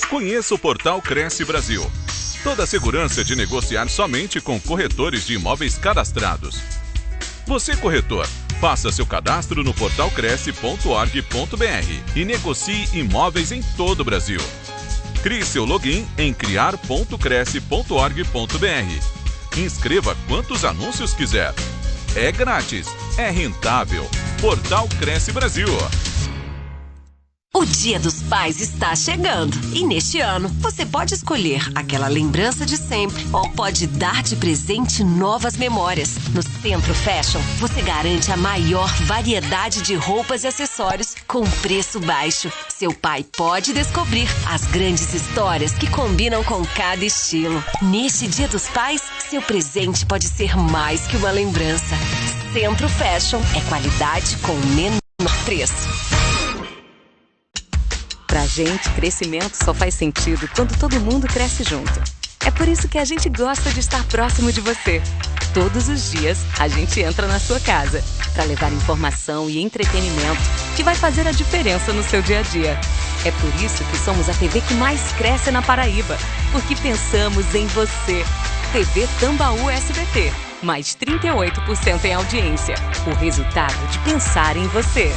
Conheça o portal Cresce Brasil. Toda a segurança de negociar somente com corretores de imóveis cadastrados. Você, corretor, faça seu cadastro no portal cresce.org.br e negocie imóveis em todo o Brasil. Crie seu login em criar.cresce.org.br. Inscreva quantos anúncios quiser. É grátis, é rentável. Portal Cresce Brasil. O Dia dos Pais está chegando e neste ano você pode escolher aquela lembrança de sempre ou pode dar de presente novas memórias. No Centro Fashion, você garante a maior variedade de roupas e acessórios com preço baixo. Seu pai pode descobrir as grandes histórias que combinam com cada estilo. Neste Dia dos Pais, seu presente pode ser mais que uma lembrança. Centro Fashion é qualidade com menor preço. Pra gente, crescimento só faz sentido quando todo mundo cresce junto. É por isso que a gente gosta de estar próximo de você. Todos os dias, a gente entra na sua casa para levar informação e entretenimento que vai fazer a diferença no seu dia a dia. É por isso que somos a TV que mais cresce na Paraíba, porque pensamos em você. TV Tambaú SBT, mais 38% em audiência. O resultado de pensar em você.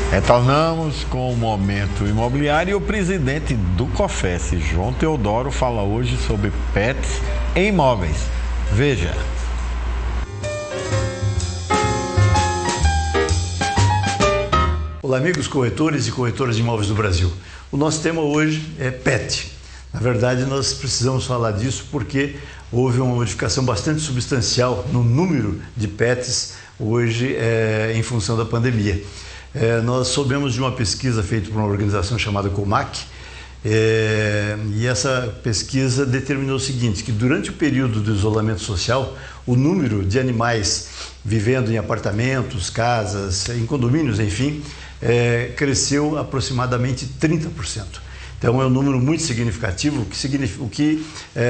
Retornamos com o Momento Imobiliário e o presidente do COFES, João Teodoro, fala hoje sobre pets em imóveis. Veja. Olá, amigos corretores e corretoras de imóveis do Brasil. O nosso tema hoje é pet. Na verdade, nós precisamos falar disso porque houve uma modificação bastante substancial no número de pets hoje em função da pandemia. Nós soubemos de uma pesquisa feita por uma organização chamada Comac, e essa pesquisa determinou o seguinte, que durante o período do isolamento social, o número de animais vivendo em apartamentos, casas, em condomínios, enfim, cresceu aproximadamente 30%. Então é um número muito significativo, o que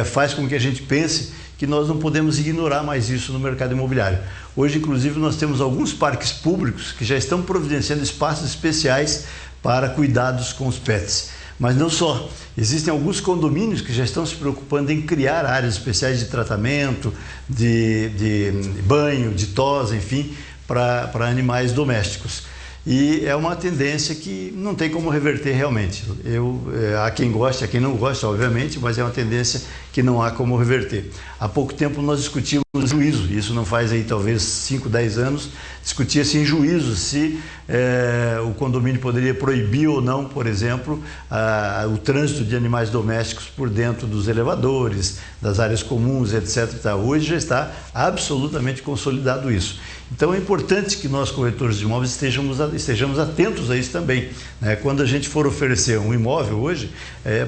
faz com que a gente pense que nós não podemos ignorar mais isso no mercado imobiliário. Hoje, inclusive, nós temos alguns parques públicos que já estão providenciando espaços especiais para cuidados com os pets. Mas não só, existem alguns condomínios que já estão se preocupando em criar áreas especiais de tratamento, de banho, de tosa, enfim, para animais domésticos. E é uma tendência que não tem como reverter realmente. Há quem goste, há quem não goste, obviamente, mas é uma tendência que não há como reverter. Há pouco tempo nós discutimos juízo, isso não faz aí talvez 5, 10 anos, discutia-se em juízo se o condomínio poderia proibir ou não, por exemplo, o trânsito de animais domésticos por dentro dos elevadores, das áreas comuns, etc. Hoje já está absolutamente consolidado isso. Então é importante que nós, corretores de imóveis, estejamos atentos a isso também. Quando a gente for oferecer um imóvel hoje,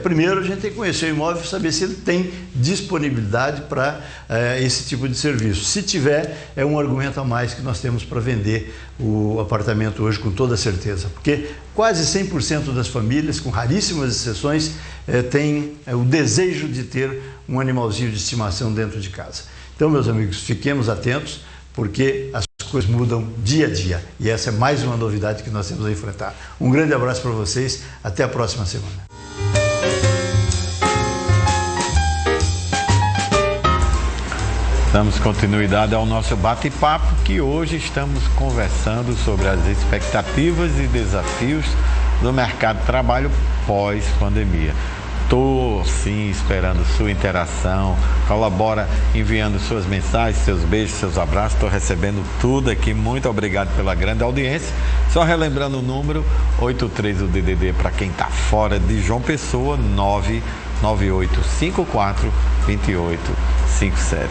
primeiro a gente tem que conhecer o imóvel e saber se ele tem disponibilidade para esse tipo de serviço. Se tiver, é um argumento a mais que nós temos para vender o apartamento hoje com toda certeza, porque quase 100% das famílias, com raríssimas exceções, têm o desejo de ter um animalzinho de estimação dentro de casa. Então, meus amigos, fiquemos atentos, porque as coisas mudam dia a dia e essa é mais uma novidade que nós temos a enfrentar. Um grande abraço para vocês, até a próxima semana. Damos continuidade ao nosso bate-papo, que hoje estamos conversando sobre as expectativas e desafios do mercado de trabalho pós-pandemia. Estou, sim, esperando sua interação, colabora enviando suas mensagens, seus beijos, seus abraços, estou recebendo tudo aqui, muito obrigado pela grande audiência. Só relembrando o número, 83 o DDD para quem está fora de João Pessoa, 998542857.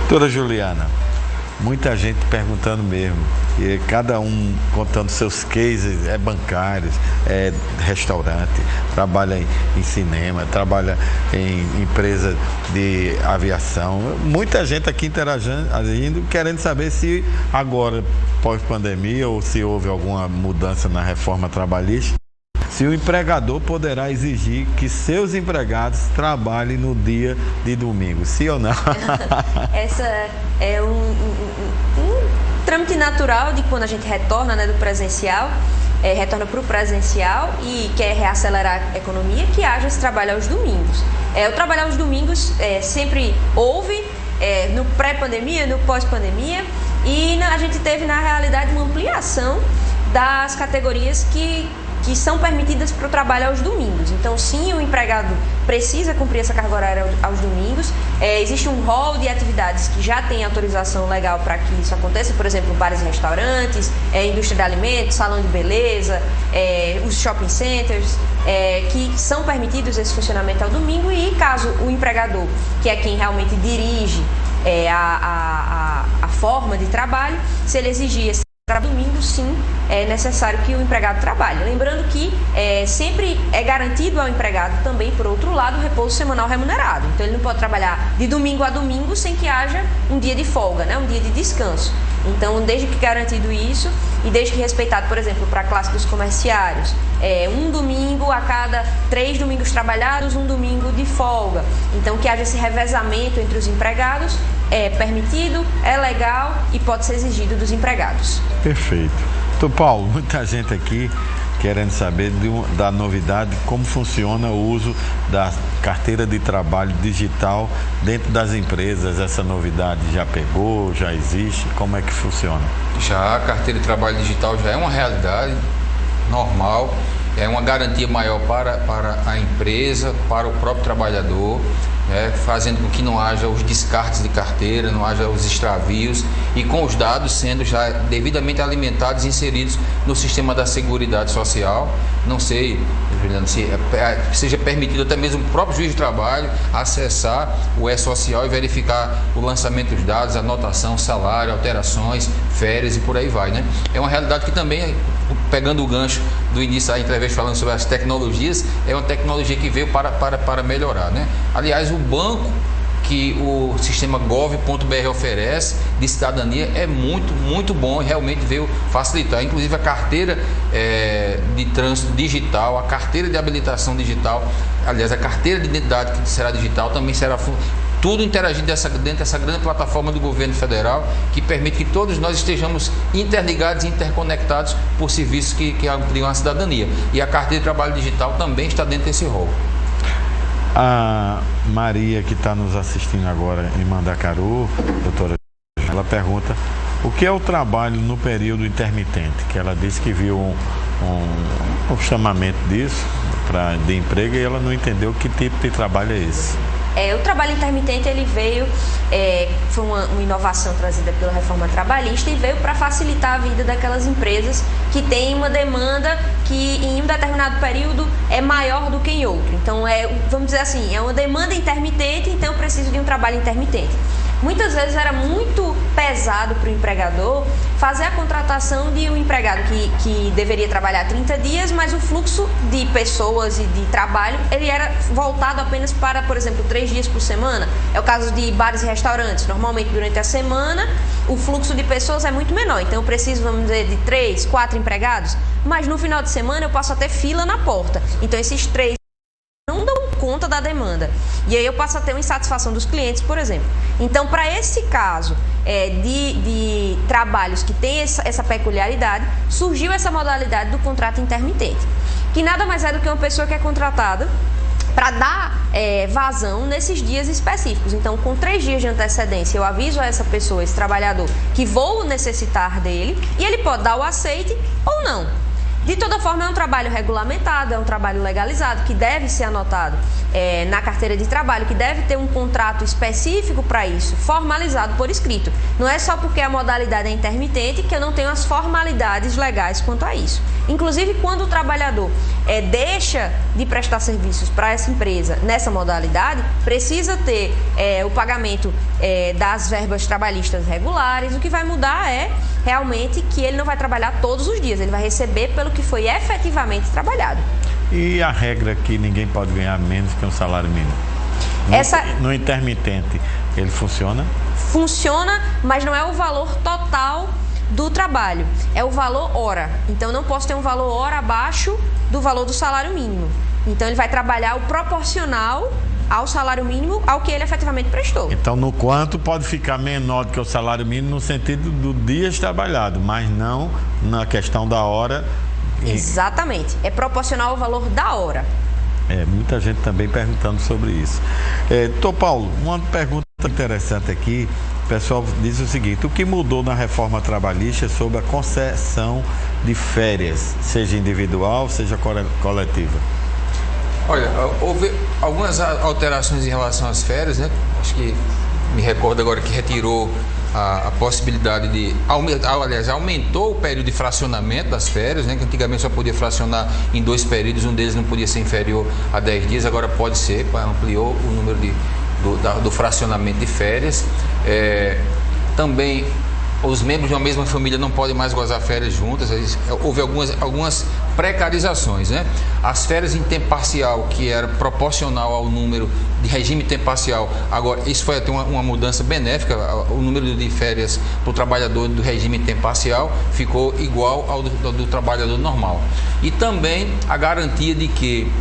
Doutora Juliana, muita gente perguntando mesmo, e cada um contando seus cases, é bancários, é restaurante, trabalha em cinema, trabalha em empresa de aviação, muita gente aqui interagindo, querendo saber se agora, pós-pandemia, ou se houve alguma mudança na reforma trabalhista, se o empregador poderá exigir que seus empregados trabalhem no dia de domingo, sim ou não? Essa é um trâmite natural de quando a gente retorna, né, do presencial, retorna para o presencial e quer reacelerar a economia, que haja esse trabalho aos domingos. O trabalho aos domingos sempre houve, no pré-pandemia, no pós-pandemia, e a gente teve, na realidade, uma ampliação das categorias que são permitidas para o trabalho aos domingos. Então, sim, o empregado precisa cumprir essa carga horária aos domingos. Existe um rol de atividades que já tem autorização legal para que isso aconteça, por exemplo, bares e restaurantes, indústria de alimentos, salão de beleza, os shopping centers, que são permitidos esse funcionamento ao domingo, e caso o empregador, que é quem realmente dirige a forma de trabalho, se ele exigir esse domingo, sim, é necessário que o empregado trabalhe. Lembrando que sempre é garantido ao empregado também, por outro lado, o repouso semanal remunerado. Então, ele não pode trabalhar de domingo a domingo sem que haja um dia de folga, né? Um dia de descanso. Então, desde que garantido isso e desde que respeitado, por exemplo, para a classe dos comerciários, um domingo a cada 3 domingos trabalhados, um domingo de folga. Então, que haja esse revezamento entre os empregados é permitido, é legal e pode ser exigido dos empregados. Perfeito. Então, Paulo, muita gente aqui querendo saber da novidade, como funciona o uso da carteira de trabalho digital dentro das empresas. Essa novidade já pegou, já existe? Como é que funciona? Já a carteira de trabalho digital já é uma realidade normal, é uma garantia maior para a empresa, para o próprio trabalhador, fazendo com que não haja os descartes de carteira, não haja os extravios, e com os dados sendo já devidamente alimentados e inseridos no sistema da Seguridade Social. Não sei, Juliano, se seja permitido até mesmo o próprio juiz de trabalho acessar o E-Social e verificar o lançamento dos dados, anotação, salário, alterações, férias e por aí vai, né? É uma realidade que também, pegando o gancho do início da entrevista falando sobre as tecnologias, é uma tecnologia que veio para melhorar, né? Aliás, o banco que o sistema gov.br oferece de cidadania é muito bom e realmente veio facilitar. Inclusive a carteira de trânsito digital, a carteira de habilitação digital, aliás, a carteira de identidade que será digital também será tudo interagindo dentro dessa grande plataforma do governo federal, que permite que todos nós estejamos interligados e interconectados por serviços que ampliam a cidadania. E a carteira de trabalho digital também está dentro desse rol. A Maria, que está nos assistindo agora em Mandacaru, doutora, ela pergunta o que é o trabalho no período intermitente, que ela disse que viu um chamamento disso de emprego e ela não entendeu que tipo de trabalho é esse. O trabalho intermitente, ele veio, foi uma inovação trazida pela reforma trabalhista e veio para facilitar a vida daquelas empresas que têm uma demanda que em um determinado período é maior do que em outro. Então, vamos dizer assim, é uma demanda intermitente, então eu preciso de um trabalho intermitente. Muitas vezes era muito pesado para o empregador fazer a contratação de um empregado que deveria trabalhar 30 dias, mas o fluxo de pessoas e de trabalho, ele era voltado apenas para, por exemplo, 3 dias por semana. É o caso de bares e restaurantes. Normalmente, durante a semana, o fluxo de pessoas é muito menor. Então, eu preciso, vamos dizer, de 3, 4 empregados, mas no final de semana eu passo a ter fila na porta. Então, esses 3 não dão conta da demanda. E aí eu passo a ter uma insatisfação dos clientes, por exemplo. Então, para esse caso de trabalhos que tem essa peculiaridade, surgiu essa modalidade do contrato intermitente, que nada mais é do que uma pessoa que é contratada para dar vazão nesses dias específicos. Então, com 3 dias de antecedência, eu aviso a essa pessoa, esse trabalhador, que vou necessitar dele, e ele pode dar o aceite ou não. De toda forma, é um trabalho regulamentado, é um trabalho legalizado, que deve ser anotado na carteira de trabalho, que deve ter um contrato específico para isso, formalizado por escrito. Não é só porque a modalidade é intermitente que eu não tenho as formalidades legais quanto a isso. Inclusive, quando o trabalhador deixa de prestar serviços para essa empresa nessa modalidade, precisa ter o pagamento das verbas trabalhistas regulares. O que vai mudar é realmente que ele não vai trabalhar todos os dias, ele vai receber pelo que foi efetivamente trabalhado. E a regra que ninguém pode ganhar menos que um salário mínimo? No intermitente, ele funciona? Funciona, mas não é o valor total do trabalho, é o valor hora. Então, não posso ter um valor hora abaixo do valor do salário mínimo. Então, ele vai trabalhar o proporcional ao salário mínimo, ao que ele efetivamente prestou. Então, no quanto pode ficar menor do que o salário mínimo no sentido do dias trabalhado, mas não na questão da hora. Exatamente, é proporcional ao valor da hora. Muita gente também perguntando sobre isso. Paulo, uma pergunta interessante aqui, pessoal diz o seguinte: o que mudou na reforma trabalhista sobre a concessão de férias, seja individual, seja coletiva? Olha, houve algumas alterações em relação às férias, né? Acho que me recordo agora que retirou a possibilidade de... Aliás, aumentou o período de fracionamento das férias, né? Que antigamente só podia fracionar em 2 períodos, um deles não podia ser inferior a 10 dias, agora pode ser, ampliou o número do fracionamento de férias. Também os membros de uma mesma família não podem mais gozar férias juntas. Houve algumas precarizações, né? As férias em tempo parcial, que era proporcional ao número de regime tempo parcial, agora isso foi até uma mudança benéfica. O número de férias para o trabalhador do regime em tempo parcial ficou igual ao do trabalhador normal. E também a garantia de que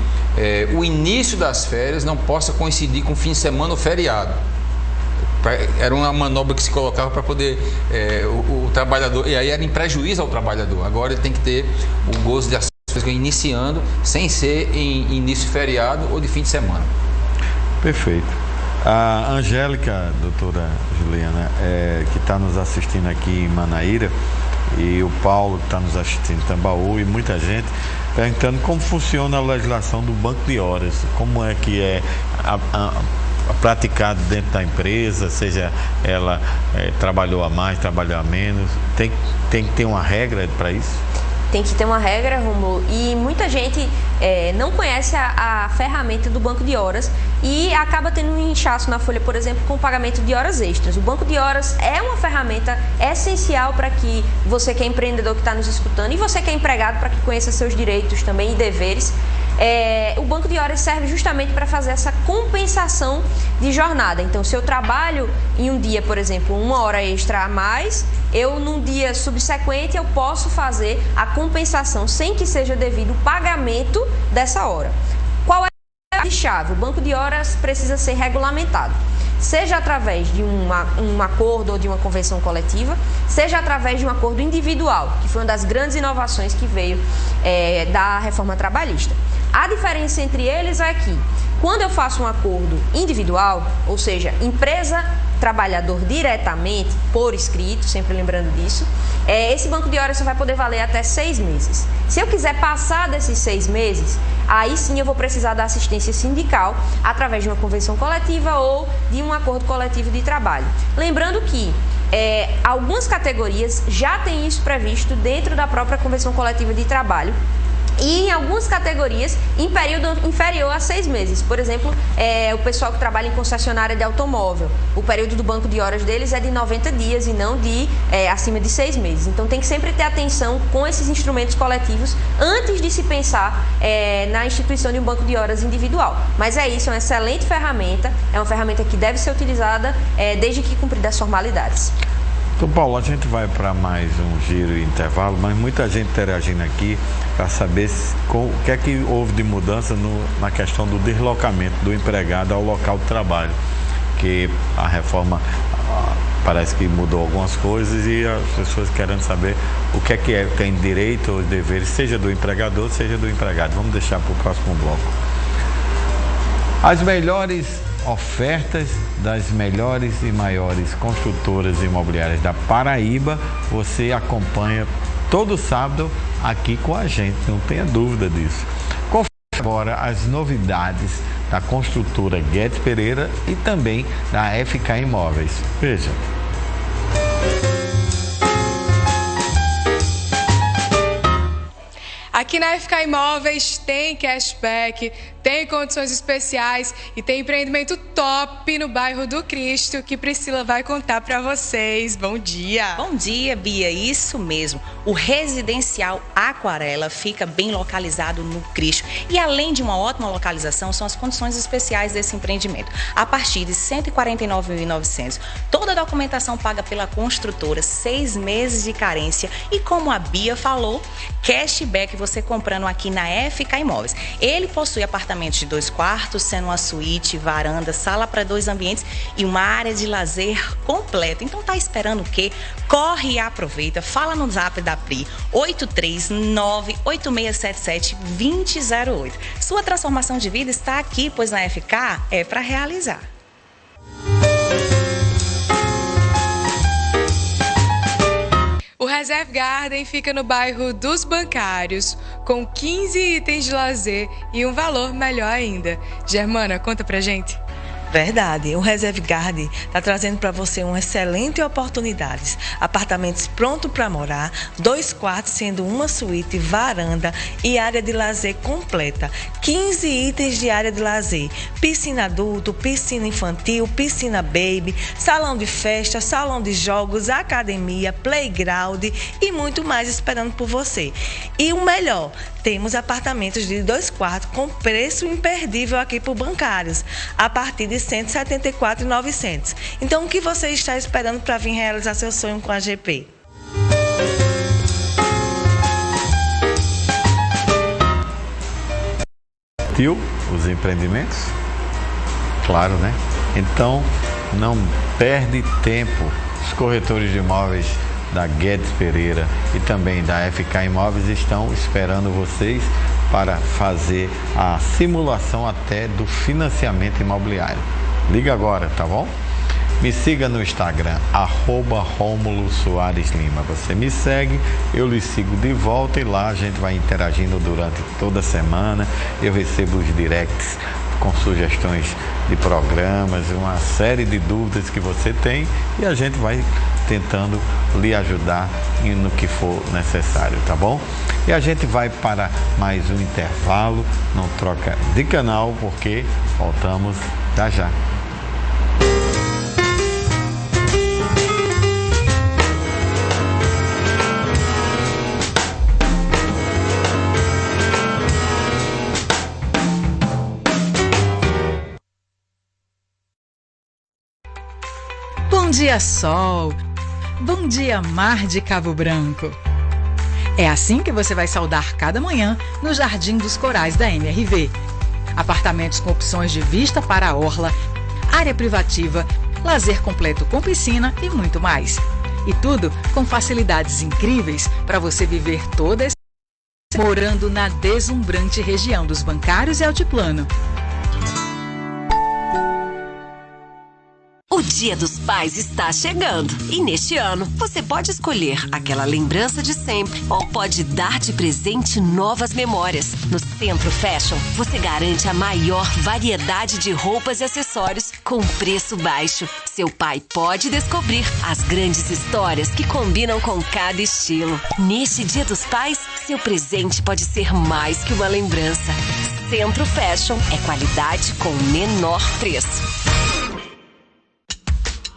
o início das férias não possa coincidir com fim de semana ou feriado. Era uma manobra que se colocava para poder o trabalhador, e aí era em prejuízo ao trabalhador. Agora ele tem que ter o gozo de as férias iniciando sem ser em início de feriado ou de fim de semana. Perfeito. A Angélica, doutora Juliana, que está nos assistindo aqui em Manaíra, e o Paulo, que está nos assistindo em Tambaú, e muita gente perguntando como funciona a legislação do banco de horas, como é que é praticado dentro da empresa, seja ela trabalhou a mais, trabalhou a menos, tem que ter uma regra para isso? Tem que ter uma regra, Romulo, e muita gente não conhece a ferramenta do banco de horas e acaba tendo um inchaço na folha, por exemplo, com o pagamento de horas extras. O banco de horas é uma ferramenta essencial para que você que é empreendedor que está nos escutando e você que é empregado, para que conheça seus direitos também e deveres. O banco de horas serve justamente para fazer essa compensação de jornada. Então, se eu trabalho em um dia, por exemplo, 1 hora extra a mais, num dia subsequente eu posso fazer a compensação sem que seja devido o pagamento dessa hora. Qual é a chave? O banco de horas precisa ser regulamentado, seja através de um acordo ou de uma convenção coletiva, seja através de um acordo individual, que foi uma das grandes inovações que veio da reforma trabalhista. A diferença entre eles é que, quando eu faço um acordo individual, ou seja, empresa-trabalhador diretamente, por escrito, sempre lembrando disso, esse banco de horas só vai poder valer até 6 meses. Se eu quiser passar desses 6 meses, aí sim eu vou precisar da assistência sindical através de uma convenção coletiva ou de um acordo coletivo de trabalho. Lembrando que algumas categorias já têm isso previsto dentro da própria convenção coletiva de trabalho, e em algumas categorias em período inferior a 6 meses. Por exemplo, o pessoal que trabalha em concessionária de automóvel, o período do banco de horas deles é de 90 dias e não de acima de 6 meses. Então tem que sempre ter atenção com esses instrumentos coletivos antes de se pensar na instituição de um banco de horas individual. Mas é uma excelente ferramenta, é uma ferramenta que deve ser utilizada desde que cumpridas as formalidades. Então, Paulo, a gente vai para mais um giro e intervalo, mas muita gente interagindo aqui para saber o que é que houve de mudança na questão do deslocamento do empregado ao local de trabalho, que a reforma parece que mudou algumas coisas e as pessoas querendo saber o que é tem direito ou deveres, seja do empregador, seja do empregado. Vamos deixar para o próximo bloco. As melhores ofertas das melhores e maiores construtoras imobiliárias da Paraíba, você acompanha todo sábado aqui com a gente, não tenha dúvida disso. Confira agora as novidades da construtora Guedes Pereira e também da FK Imóveis. Veja. Aqui na FK Imóveis tem cashback, tem condições especiais e tem empreendimento top no bairro do Cristo que Priscila vai contar para vocês. Bom dia! Bom dia, Bia. Isso mesmo. O residencial Aquarela fica bem localizado no Cristo. E além de uma ótima localização, são as condições especiais desse empreendimento. A partir de R$ 149.900. Toda a documentação paga pela construtora, 6 meses de carência. E como a Bia falou, cashback você comprando aqui na FK Imóveis. Ele possui apartamentos de 2 quartos, sendo uma suíte, varanda, sala para 2 ambientes e uma área de lazer completa. Então tá esperando o quê? Corre e aproveita. Fala no zap da Pri, 839-8677-2008. Sua transformação de vida está aqui, pois na FK é para realizar. Reserve Garden fica no bairro dos Bancários, com 15 itens de lazer e um valor melhor ainda. Germana, conta pra gente. Verdade, o Reserve Garden está trazendo para você uma excelente oportunidade. Apartamentos prontos para morar, 2 quartos sendo uma suíte, varanda e área de lazer completa. 15 itens de área de lazer, piscina adulto, piscina infantil, piscina baby, salão de festa, salão de jogos, academia, playground e muito mais esperando por você. E o melhor, temos apartamentos de 2 quartos com preço imperdível aqui por Bancários, a partir de R$ 174.900. Então, o que você está esperando para vir realizar seu sonho com a GP? Os empreendimentos? Claro, né? Então, não perde tempo. Os corretores de imóveis da Guedes Pereira e também da FK Imóveis estão esperando vocês para fazer a simulação até do financiamento imobiliário. Liga agora, tá bom? Me siga no Instagram, @Rômulo Soares Lima. Você me segue, eu lhe sigo de volta e lá a gente vai interagindo durante toda a semana. Eu recebo os directs com sugestões de programas, uma série de dúvidas que você tem e a gente vai tentando lhe ajudar no que for necessário, tá bom? E a gente vai para mais um intervalo, não troca de canal porque voltamos já. Bom dia, sol! Bom dia, mar de Cabo Branco! É assim que você vai saudar cada manhã no Jardim dos Corais da MRV. Apartamentos com opções de vista para a orla, área privativa, lazer completo com piscina e muito mais. E tudo com facilidades incríveis para você viver toda essa morando na deslumbrante região dos Bancários e Altiplano. O Dia dos Pais está chegando e neste ano você pode escolher aquela lembrança de sempre ou pode dar de presente novas memórias. No Centro Fashion, você garante a maior variedade de roupas e acessórios com preço baixo. Seu pai pode descobrir as grandes histórias que combinam com cada estilo. Neste Dia dos Pais, seu presente pode ser mais que uma lembrança. Centro Fashion é qualidade com menor preço.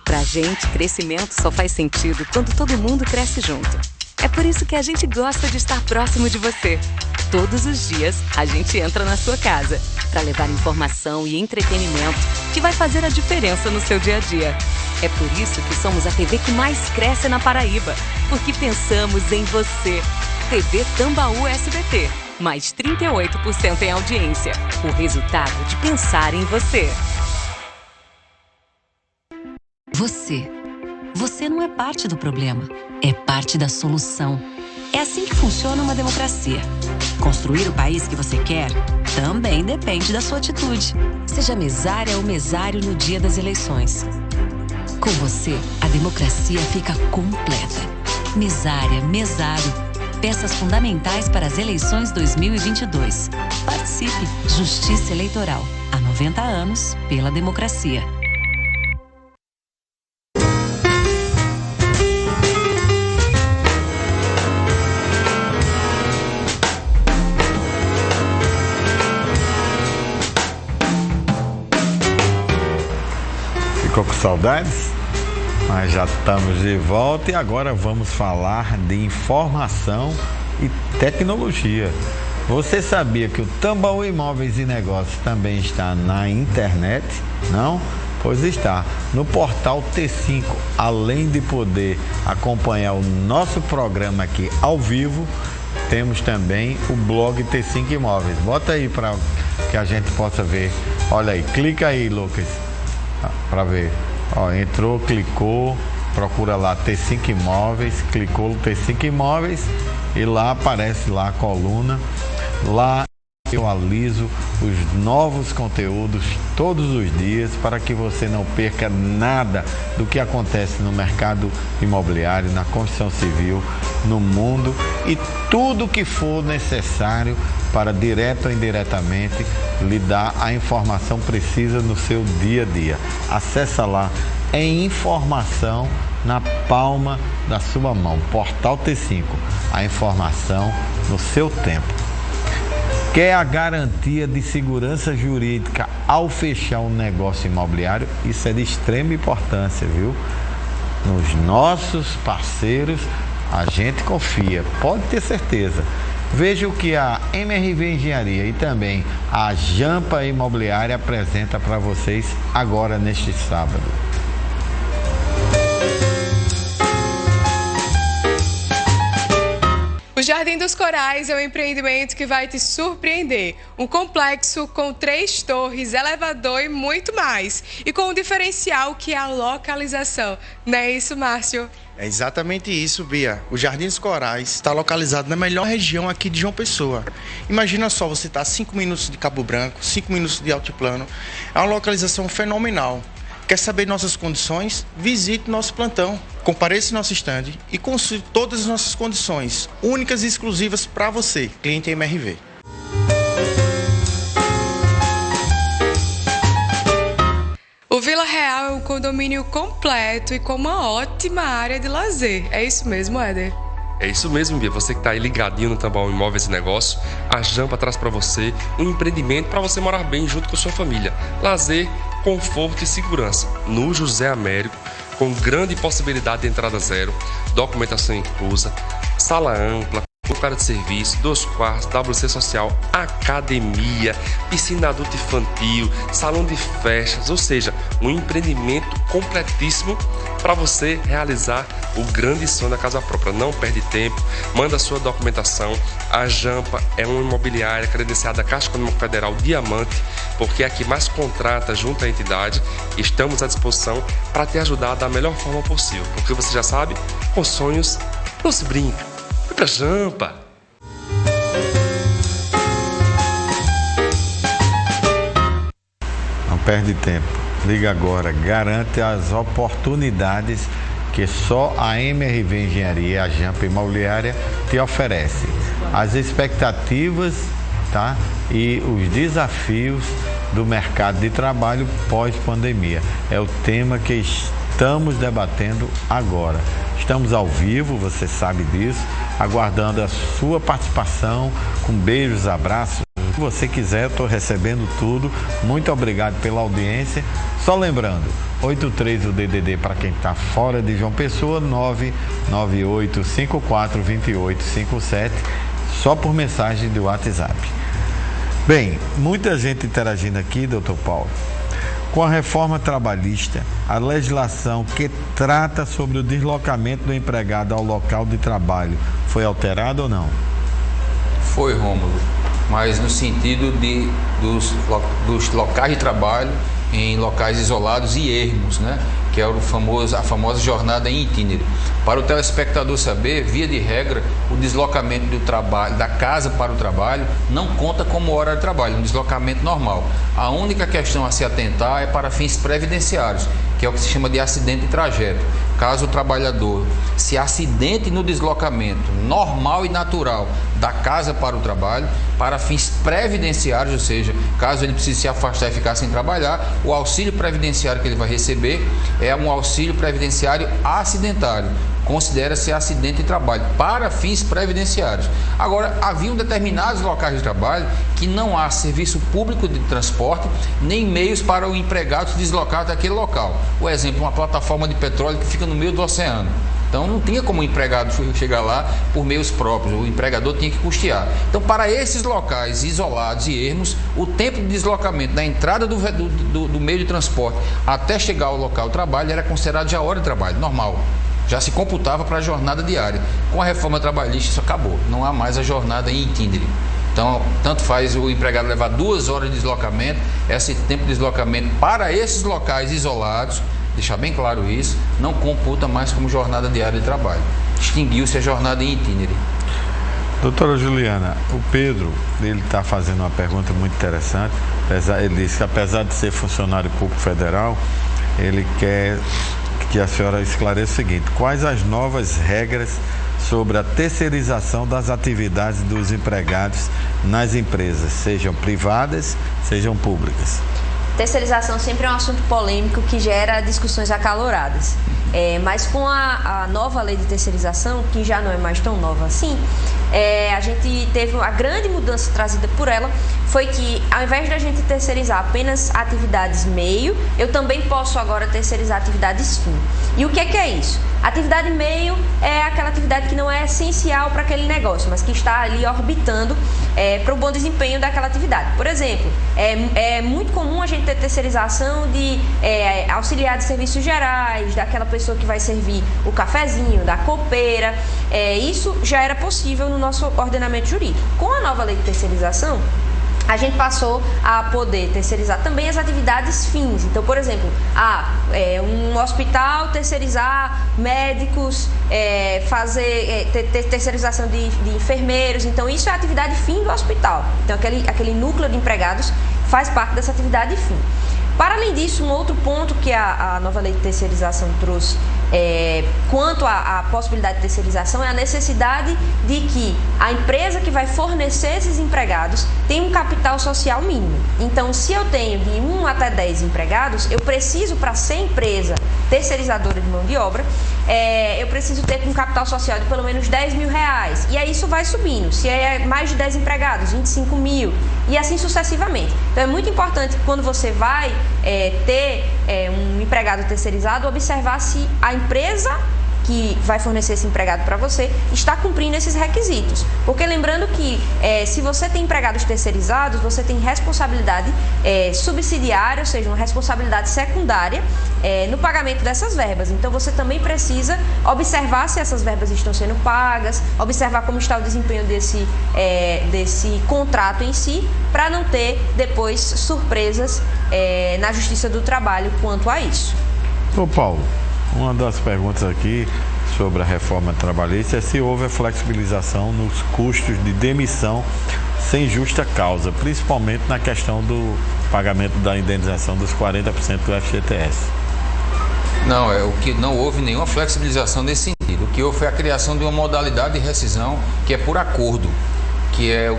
Pra gente, crescimento só faz sentido quando todo mundo cresce junto. É por isso que a gente gosta de estar próximo de você. Todos os dias, a gente entra na sua casa para levar informação e entretenimento que vai fazer a diferença no seu dia a dia. É por isso que somos a TV que mais cresce na Paraíba, porque pensamos em você. TV Tambaú SBT, mais 38% em audiência. O resultado de pensar em você. Você não é parte do problema, é parte da solução. É assim que funciona uma democracia. Construir o país que você quer também depende da sua atitude. Seja mesária ou mesário no dia das eleições. Com você, a democracia fica completa. Mesária, mesário, peças fundamentais para as eleições 2022. Participe! Justiça Eleitoral. Há 90 anos, pela democracia. Ficou com saudades? Mas já estamos de volta e agora vamos falar de informação e tecnologia. Você sabia que o Tambaú Imóveis e Negócios também está na internet? Não? Pois está. No portal T5, além de poder acompanhar o nosso programa aqui ao vivo, temos também o blog T5 Imóveis. Bota aí para que a gente possa ver. Olha aí, clica aí, Lucas, para ver. Ó, entrou, clicou, procura lá T5 Imóveis, clicou no T5 Imóveis e lá aparece lá a coluna. Lá eu aliso os novos conteúdos todos os dias para que você não perca nada do que acontece no mercado imobiliário, na construção civil, no mundo e tudo que for necessário para, direto ou indiretamente, lhe dar a informação precisa no seu dia a dia. Acesse lá, é informação na palma da sua mão. Portal T5, a informação no seu tempo. Quer a garantia de segurança jurídica ao fechar um negócio imobiliário? Isso é de extrema importância, viu? Nos nossos parceiros, a gente confia, pode ter certeza. Veja o que a MRV Engenharia e também a Jampa Imobiliária apresenta para vocês agora neste sábado. O Jardim dos Corais é um empreendimento que vai te surpreender. Um complexo com 3 torres, elevador e muito mais. E com um diferencial que é a localização. Não é isso, Márcio? É exatamente isso, Bia. O Jardim dos Corais está localizado na melhor região aqui de João Pessoa. Imagina só, você está a 5 minutos de Cabo Branco, 5 minutos de Altiplano. É uma localização fenomenal. Quer saber nossas condições? Visite nosso plantão. Compareça em nosso estande e consulte todas as nossas condições, únicas e exclusivas para você, cliente MRV. O Vila Real é um condomínio completo e com uma ótima área de lazer. É isso mesmo, Éder? É isso mesmo, Bia. Você que está aí ligadinho no Tambaú Imóveis e Negócios, a Jampa traz para você um empreendimento para você morar bem junto com a sua família. Lazer, conforto e segurança. No José Américo, com grande possibilidade de entrada zero, documentação inclusa, sala ampla, com área de serviço, 2 quartos, WC social, academia, piscina adulta infantil, salão de festas, ou seja, um empreendimento completíssimo para você realizar o grande sonho da casa própria. Não perde tempo, manda a sua documentação. A Jampa é uma imobiliária credenciada à Caixa Econômica Federal Diamante, porque é a que mais contrata junto à entidade. Estamos à disposição para te ajudar da melhor forma possível, porque você já sabe, com sonhos não se brinca. Vai pra Jampa! Não perde tempo. Liga agora. Garante as oportunidades que só a MRV Engenharia, a Jampa Imobiliária, te oferece. As expectativas, tá? E os desafios do mercado de trabalho pós-pandemia. É o tema que estamos debatendo agora. Estamos ao vivo, você sabe disso, aguardando a sua participação, com beijos, abraços. Se você quiser, estou recebendo tudo. Muito obrigado pela audiência. Só lembrando, 83 o DDD para quem está fora de João Pessoa, 998542857, só por mensagem do WhatsApp. Bem, muita gente interagindo aqui, doutor Paulo. Com a reforma trabalhista, a legislação que trata sobre o deslocamento do empregado ao local de trabalho foi alterada ou não? Foi, Rômulo, mas no sentido dos locais de trabalho em locais isolados e ermos, né? Que é a famosa jornada em itinerário. Para o telespectador saber, via de regra, o deslocamento do trabalho, da casa para o trabalho, não conta como hora de trabalho, um deslocamento normal. A única questão a se atentar é para fins previdenciários, que é o que se chama de acidente de trajeto. Caso o trabalhador se acidente no deslocamento normal e natural da casa para o trabalho, para fins previdenciários, ou seja, caso ele precise se afastar e ficar sem trabalhar, o auxílio previdenciário que ele vai receber é um auxílio previdenciário acidentário. Considera-se acidente de trabalho para fins previdenciários. Agora, haviam determinados locais de trabalho que não há serviço público de transporte nem meios para o empregado se deslocar daquele local. Por exemplo, uma plataforma de petróleo que fica no meio do oceano. Então não tinha como o empregado chegar lá por meios próprios, o empregador tinha que custear. Então, para esses locais isolados e ermos, o tempo de deslocamento da entrada do meio de transporte até chegar ao local de trabalho era considerado já hora de trabalho, normal. Já se computava para a jornada diária. Com a reforma trabalhista isso acabou, não há mais a jornada em itinerário. Então, tanto faz o empregado levar 2 horas de deslocamento, esse tempo de deslocamento para esses locais isolados, deixar bem claro isso, não computa mais como jornada diária de trabalho. Extinguiu-se a jornada em itinerário. Doutora Juliana, o Pedro, ele está fazendo uma pergunta muito interessante. Ele disse que apesar de ser funcionário público federal, ele quer que a senhora esclareça o seguinte: quais as novas regras sobre a terceirização das atividades dos empregados nas empresas, sejam privadas, sejam públicas? Terceirização sempre é um assunto polêmico que gera discussões acaloradas. Mas com a nova lei de terceirização, que já não é mais tão nova assim, a gente teve a grande mudança trazida por ela, foi que ao invés de a gente terceirizar apenas atividades meio, eu também posso agora terceirizar atividades fim. E o que é isso? Atividade meio é aquela atividade que não é essencial para aquele negócio, mas que está ali orbitando para o bom desempenho daquela atividade. Por exemplo, é muito comum a gente ter terceirização de auxiliar de serviços gerais, daquela pessoa que vai servir o cafezinho, da copeira. Isso já era possível no nosso ordenamento jurídico. Com a nova lei de terceirização, a gente passou a poder terceirizar também as atividades fins. Então, por exemplo, um hospital terceirizar médicos, fazer terceirização de enfermeiros. Então, isso é a atividade fim do hospital. Então, aquele núcleo de empregados faz parte dessa atividade fim. Para além disso, um outro ponto que a nova lei de terceirização trouxe quanto à possibilidade de terceirização é a necessidade de que a empresa que vai fornecer esses empregados tenha um capital social mínimo. Então, se eu tenho de 1 até 10 empregados, eu preciso, para ser empresa terceirizadora de mão de obra, eu preciso ter um capital social de pelo menos R$10 mil. E aí isso vai subindo. Se é mais de 10 empregados, 25 mil e assim sucessivamente. Então, é muito importante que quando você vai ter um empregado terceirizado, observar se a empresa que vai fornecer esse empregado para você está cumprindo esses requisitos. Porque lembrando que se você tem empregados terceirizados, você tem responsabilidade subsidiária, ou seja, uma responsabilidade secundária no pagamento dessas verbas. Então você também precisa observar se essas verbas estão sendo pagas, observar como está o desempenho desse contrato em si, para não ter depois surpresas na Justiça do Trabalho quanto a isso. Ô Paulo, uma das perguntas aqui sobre a reforma trabalhista é se houve a flexibilização nos custos de demissão sem justa causa, principalmente na questão do pagamento da indenização dos 40% do FGTS. Não, o que não houve nenhuma flexibilização nesse sentido. O que houve foi a criação de uma modalidade de rescisão que é por acordo, que é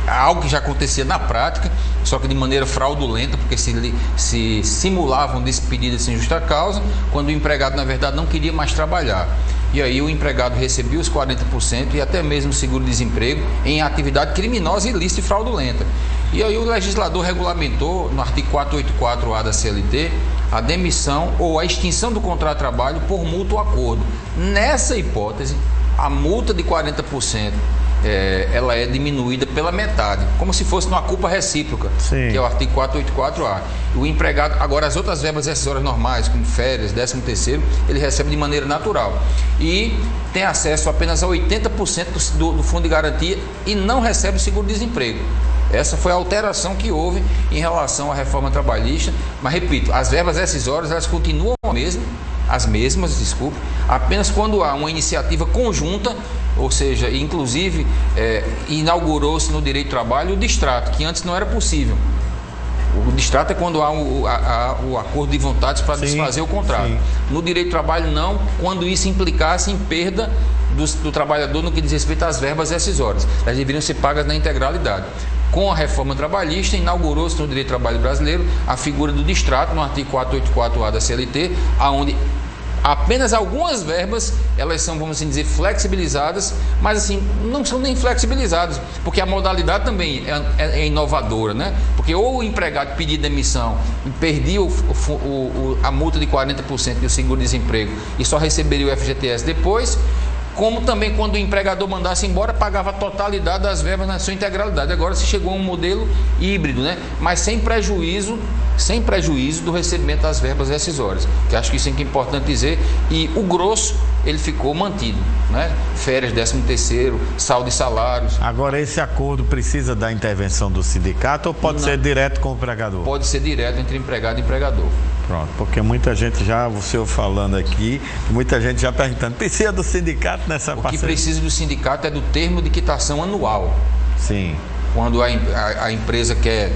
algo que já acontecia na prática, só que de maneira fraudulenta, porque se simulavam despedidas sem justa causa, quando o empregado, na verdade, não queria mais trabalhar. E aí o empregado recebia os 40% e até mesmo seguro-desemprego em atividade criminosa, ilícita e fraudulenta. E aí o legislador regulamentou, no artigo 484-A da CLT, a demissão ou a extinção do contrato de trabalho por mútuo acordo. Nessa hipótese, a multa de 40%, ela é diminuída pela metade, como se fosse uma culpa recíproca. Sim. Que é o artigo 484-A. O empregado, agora as outras verbas acessórias normais, como férias, 13º, ele recebe de maneira natural. E tem acesso apenas a 80% do fundo de garantia e não recebe o seguro-desemprego. Essa foi a alteração que houve em relação à reforma trabalhista. Mas, repito, as verbas rescisórias, elas continuam as mesmas, apenas quando há uma iniciativa conjunta, ou seja, inclusive inaugurou-se no direito do trabalho o distrato, que antes não era possível. O distrato é quando há o acordo de vontades para desfazer o contrato. Sim. No direito do trabalho não, quando isso implicasse em perda do trabalhador no que diz respeito às verbas rescisórias. Elas deveriam ser pagas na integralidade. Com a reforma trabalhista, inaugurou-se no direito do trabalho brasileiro a figura do distrato, no artigo 484-A da CLT, onde apenas algumas verbas, elas são, vamos assim dizer, flexibilizadas, mas assim, não são nem flexibilizadas, porque a modalidade também é inovadora, né? Porque ou o empregado pedir demissão e perdia a multa de 40% do seguro-desemprego e só receberia o FGTS depois, como também quando o empregador mandasse embora, pagava a totalidade das verbas na sua integralidade. Agora se chegou a um modelo híbrido, né? Mas sem prejuízo do recebimento das verbas rescisórias, que acho que isso é importante dizer. E o grosso ele ficou mantido, né? Férias, 13º, saldo de salários. Agora, esse acordo precisa da intervenção do sindicato ou pode ser direto com o empregador? Pode ser direto entre empregado e empregador. Pronto, porque muita gente já, o senhor falando aqui, muita gente já perguntando, precisa do sindicato nessa parceria? O que precisa do sindicato é do termo de quitação anual. Sim. Quando a empresa quer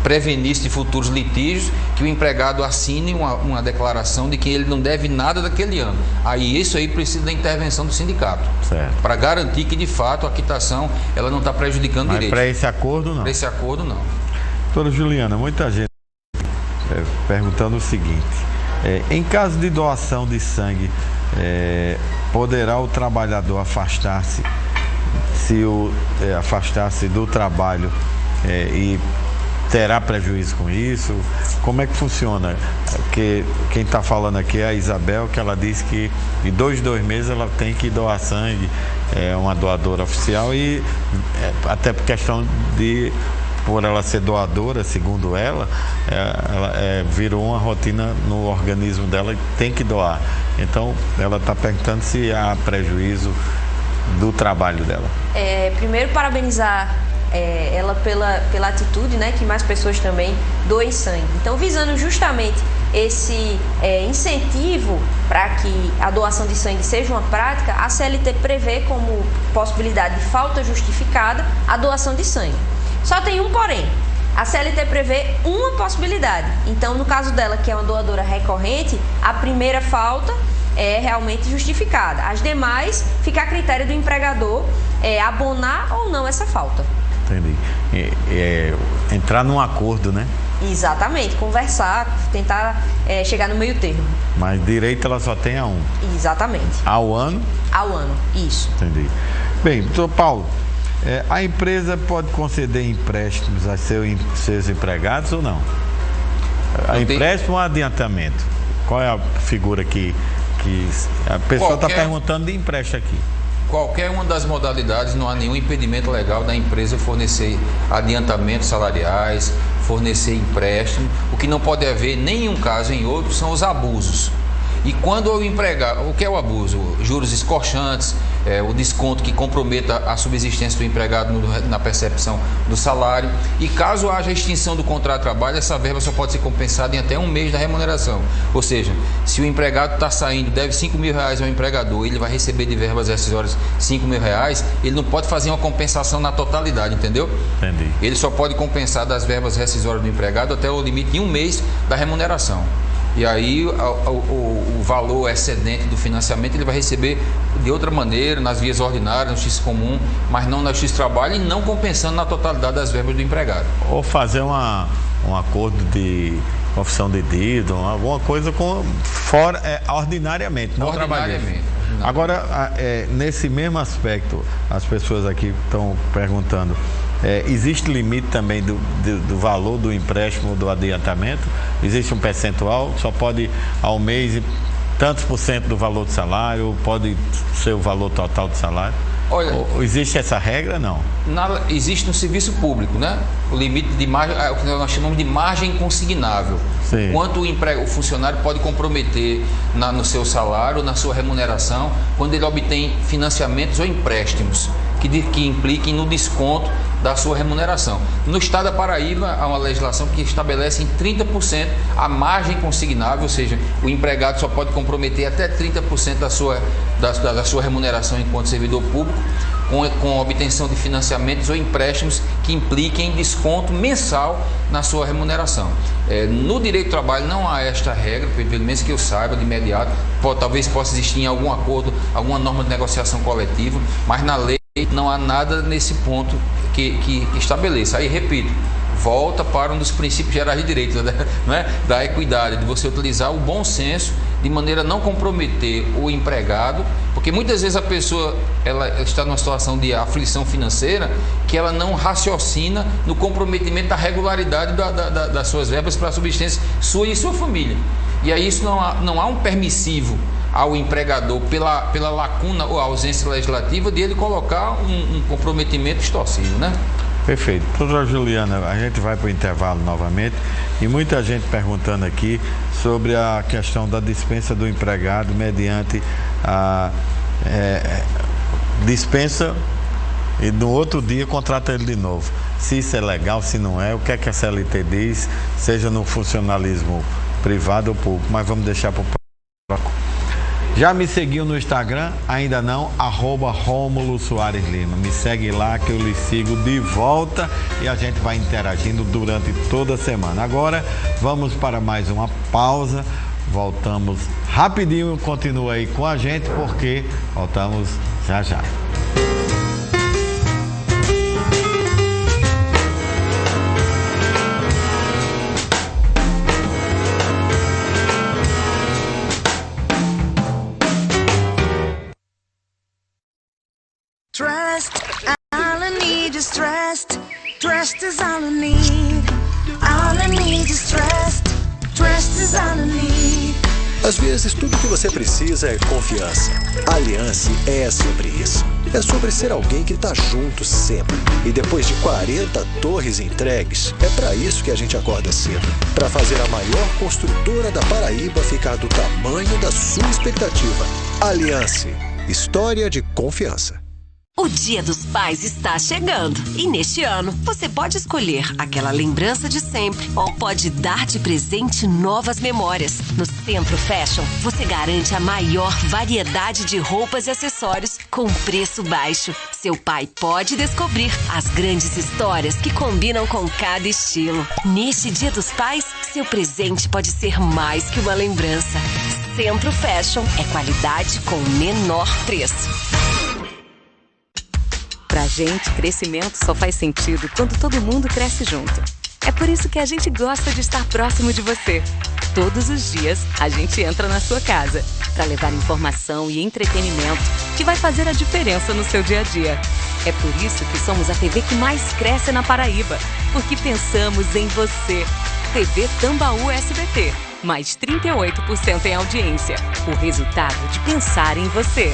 prevenir-se de futuros litígios, que o empregado assine uma declaração de que ele não deve nada daquele ano. Aí isso aí precisa da intervenção do sindicato. Certo. Para garantir que de fato a quitação ela não está prejudicando o direito. Mas para esse acordo não? Para esse acordo não. Doutora Juliana, muita gente perguntando o seguinte, em caso de doação de sangue, poderá o trabalhador afastar-se do trabalho e terá prejuízo com isso? Como é que funciona? Porque quem está falando aqui é a Isabel, que ela disse que de 2 em 2 meses ela tem que doar sangue, é uma doadora oficial e até por questão por ela ser doadora, segundo ela, virou uma rotina no organismo dela e tem que doar. Então, ela está perguntando se há prejuízo do trabalho dela. Primeiro, parabenizar ela pela atitude, né, que mais pessoas também doem sangue. Então, visando justamente esse incentivo para que a doação de sangue seja uma prática, a CLT prevê como possibilidade de falta justificada a doação de sangue. Só tem um porém. A CLT prevê uma possibilidade. Então, no caso dela, que é uma doadora recorrente, a primeira falta é realmente justificada. As demais, fica a critério do empregador abonar ou não essa falta. Entendi. Entrar num acordo, né? Exatamente. Conversar, tentar chegar no meio termo. Mas direito ela só tem a um. Exatamente. Ao ano? Ao ano, isso. Entendi. Bem, doutor Paulo, a empresa pode conceder empréstimos a seus empregados ou não? Empréstimo ou adiantamento? Qual é a figura que a pessoa está perguntando de empréstimo aqui? Qualquer uma das modalidades, não há nenhum impedimento legal da empresa fornecer adiantamentos salariais, fornecer empréstimo. O que não pode haver, nem em um caso em outro, são os abusos. E quando o empregado, o que é o abuso? Juros escorchantes, o desconto que comprometa a subsistência do empregado na percepção do salário. E caso haja extinção do contrato de trabalho, essa verba só pode ser compensada em até 1 mês da remuneração. Ou seja, se o empregado está saindo, deve R$5.000 ao empregador, ele vai receber de verbas rescisórias R$5.000, ele não pode fazer uma compensação na totalidade, entendeu? Entendi. Ele só pode compensar das verbas rescisórias do empregado até o limite de 1 mês da remuneração. E aí o valor excedente do financiamento ele vai receber de outra maneira, nas vias ordinárias, no X comum, mas não na X trabalho e não compensando na totalidade das verbas do empregado. Ou fazer um acordo de confissão de dívida, alguma coisa ordinariamente, não trabalhista. Agora, nesse mesmo aspecto, as pessoas aqui estão perguntando, existe limite também do valor do empréstimo, do adiantamento? Existe um percentual? Só pode ao mês tantos % do valor do salário? Pode ser o valor total do salário? Olha, existe essa regra? Não. Existe no serviço público, né? O limite de margem, o que nós chamamos de margem consignável. Sim. Quanto o funcionário pode comprometer no seu salário, na sua remuneração, quando ele obtém financiamentos ou empréstimos que impliquem no desconto da sua remuneração. No estado da Paraíba, há uma legislação que estabelece em 30% a margem consignável, ou seja, o empregado só pode comprometer até 30% da sua remuneração enquanto servidor público, com obtenção de financiamentos ou empréstimos que impliquem desconto mensal na sua remuneração. No direito do trabalho não há esta regra, pelo menos que eu saiba de imediato, talvez possa existir em algum acordo, alguma norma de negociação coletiva, mas na lei não há nada nesse ponto que estabeleça. Aí, repito, volta para um dos princípios gerais de direito, né? Da equidade, de você utilizar o bom senso de maneira a não comprometer o empregado, porque muitas vezes a pessoa ela está numa situação de aflição financeira que ela não raciocina no comprometimento da regularidade das suas verbas para a subsistência sua e sua família. E aí isso não há um permissivo ao empregador pela lacuna ou ausência legislativa de ele colocar um comprometimento extorsivo, né? Perfeito. Doutora Juliana, a gente vai para o intervalo novamente e muita gente perguntando aqui sobre a questão da dispensa do empregado mediante dispensa e no outro dia contrata ele de novo. Se isso é legal, se não é, o que é que a CLT diz, seja no funcionalismo privado ou público, mas vamos deixar para o próximo. Já me seguiu no Instagram? Ainda não? @Rômulo Soares Lima. Me segue lá que eu lhe sigo de volta e a gente vai interagindo durante toda a semana. Agora vamos para mais uma pausa. Voltamos rapidinho, continua aí com a gente porque voltamos já já. Trust, all I need is trust. Trust is all I need. All I need is trust. Trust is all I need. Às vezes, tudo que você precisa é confiança. A Allianz é sobre isso. É sobre ser alguém que está junto sempre. E depois de 40 torres entregues, é para isso que a gente acorda cedo. Para fazer a maior construtora da Paraíba ficar do tamanho da sua expectativa. Allianz, história de confiança. O Dia dos Pais está chegando e neste ano você pode escolher aquela lembrança de sempre ou pode dar de presente novas memórias. No Centro Fashion, você garante a maior variedade de roupas e acessórios com preço baixo. Seu pai pode descobrir as grandes histórias que combinam com cada estilo. Neste Dia dos Pais, seu presente pode ser mais que uma lembrança. Centro Fashion é qualidade com o menor preço. Pra gente, crescimento só faz sentido quando todo mundo cresce junto. É por isso que a gente gosta de estar próximo de você. Todos os dias, a gente entra na sua casa para levar informação e entretenimento que vai fazer a diferença no seu dia a dia. É por isso que somos a TV que mais cresce na Paraíba, porque pensamos em você. TV Tambaú SBT, mais 38% em audiência. O resultado de pensar em você.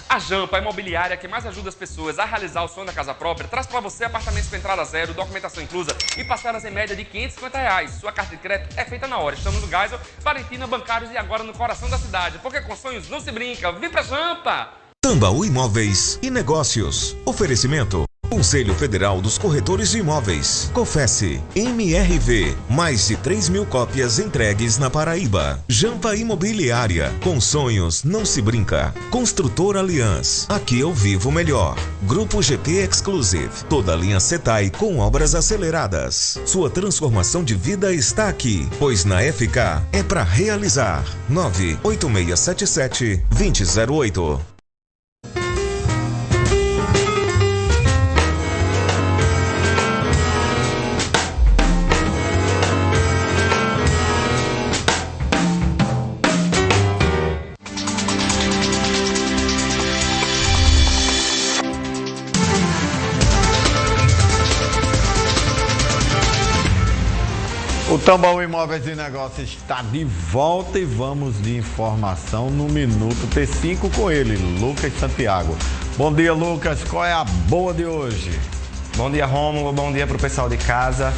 A Jampa, a imobiliária que mais ajuda as pessoas a realizar o sonho da casa própria, traz para você apartamentos com entrada zero, documentação inclusa e parcelas em média de R$550. Sua carta de crédito é feita na hora. Estamos no Geisel, Valentina, Bancários e agora no coração da cidade. Porque com sonhos não se brinca. Vem pra Jampa! Tambaú Imóveis e Negócios. Oferecimento. Conselho Federal dos Corretores de Imóveis. Cofesse. MRV. Mais de 3.000 cópias entregues na Paraíba. Jampa Imobiliária. Com sonhos não se brinca. Construtor Allianz. Aqui eu vivo melhor. Grupo GT Exclusive. Toda a linha Setai com obras aceleradas. Sua transformação de vida está aqui. Pois na FK é para realizar. 98677-2008. O Tambaú Imóveis e Negócios está de volta e vamos de informação no Minuto T5 com ele, Lucas Santiago. Bom dia, Lucas. Qual é a boa de hoje? Bom dia, Rômulo. Bom dia para o pessoal de casa.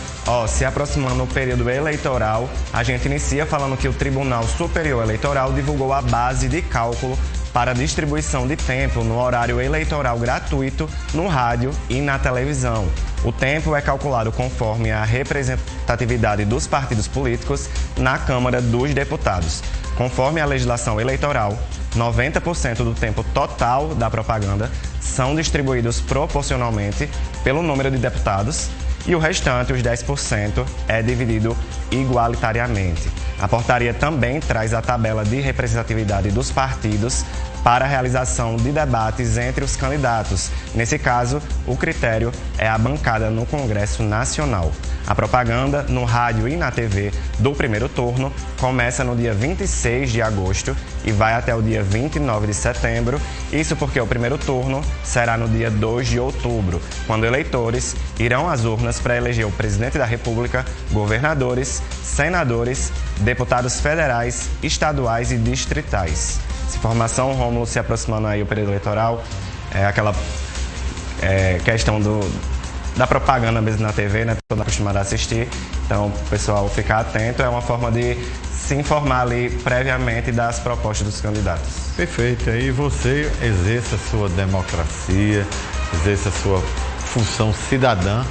Se aproximando o período eleitoral, a gente inicia falando que o Tribunal Superior Eleitoral divulgou a base de cálculo para a distribuição de tempo no horário eleitoral gratuito no rádio e na televisão. O tempo é calculado conforme a representatividade dos partidos políticos na Câmara dos Deputados. Conforme a legislação eleitoral, 90% do tempo total da propaganda são distribuídos proporcionalmente pelo número de deputados e o restante, os 10%, é dividido igualitariamente. A portaria também traz a tabela de representatividade dos partidos para a realização de debates entre os candidatos. Nesse caso, o critério é a bancada no Congresso Nacional. A propaganda no rádio e na TV do primeiro turno começa no dia 26 de agosto e vai até o dia 29 de setembro. Isso porque o primeiro turno será no dia 2 de outubro, quando eleitores irão às urnas para eleger o presidente da República, governadores, senadores, deputados federais, estaduais e distritais. Essa informação, Rômulo, se aproximando aí o período eleitoral, é aquela questão da propaganda mesmo na TV, né? Todo acostumado a assistir. Então, o pessoal ficar atento, é uma forma de se informar ali previamente das propostas dos candidatos. Perfeito. Aí você exerça a sua democracia, exerça a sua função cidadã,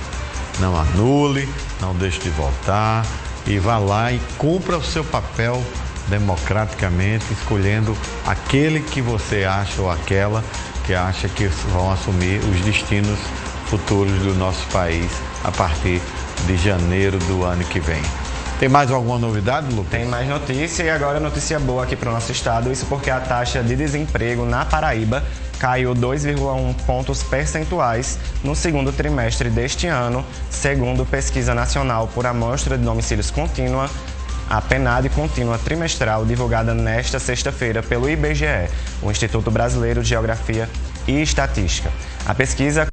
não anule, não deixe de votar e vá lá e cumpra o seu papel democraticamente, escolhendo aquele que você acha ou aquela que acha que vão assumir os destinos futuros do nosso país a partir de janeiro do ano que vem. Tem mais alguma novidade, Lucas? Tem mais notícia e agora notícia boa aqui para o nosso estado, isso porque a taxa de desemprego na Paraíba caiu 2,1 pontos percentuais no segundo trimestre deste ano, segundo Pesquisa Nacional por Amostra de Domicílios Contínua, a PNAD contínua trimestral, divulgada nesta sexta-feira pelo IBGE, o Instituto Brasileiro de Geografia e Estatística. A pesquisa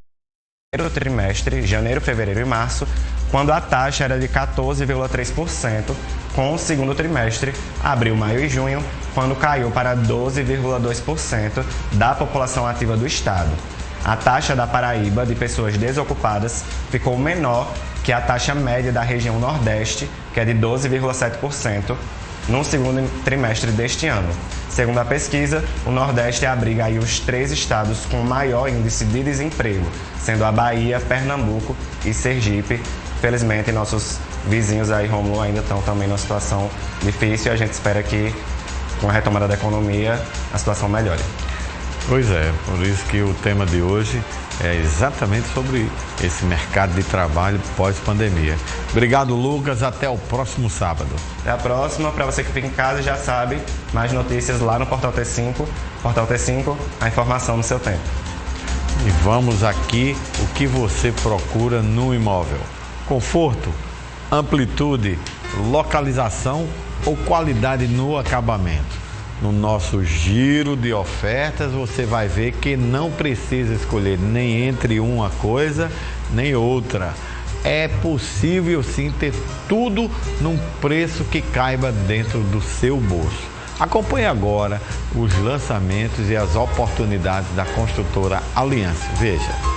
primeiro trimestre, janeiro, fevereiro e março, quando a taxa era de 14,3%, com o segundo trimestre, abril, maio e junho, quando caiu para 12,2% da população ativa do estado. A taxa da Paraíba de pessoas desocupadas ficou menor que a taxa média da região Nordeste, que é de 12,7%, no segundo trimestre deste ano. Segundo a pesquisa, o Nordeste abriga aí os 3 estados com maior índice de desemprego, sendo a Bahia, Pernambuco e Sergipe. Felizmente, nossos vizinhos aí, Rômulo, ainda estão também numa situação difícil e a gente espera que, com a retomada da economia, a situação melhore. Pois é, por isso que o tema de hoje é exatamente sobre esse mercado de trabalho pós-pandemia. Obrigado, Lucas. Até o próximo sábado. Até a próxima. Para você que fica em casa, já sabe, mais notícias lá no Portal T5. Portal T5, a informação no seu tempo. E vamos aqui, o que você procura no imóvel. Conforto, amplitude, localização ou qualidade no acabamento. No nosso giro de ofertas, você vai ver que não precisa escolher nem entre uma coisa nem outra. É possível sim ter tudo num preço que caiba dentro do seu bolso. Acompanhe agora os lançamentos e as oportunidades da construtora Aliança. Veja.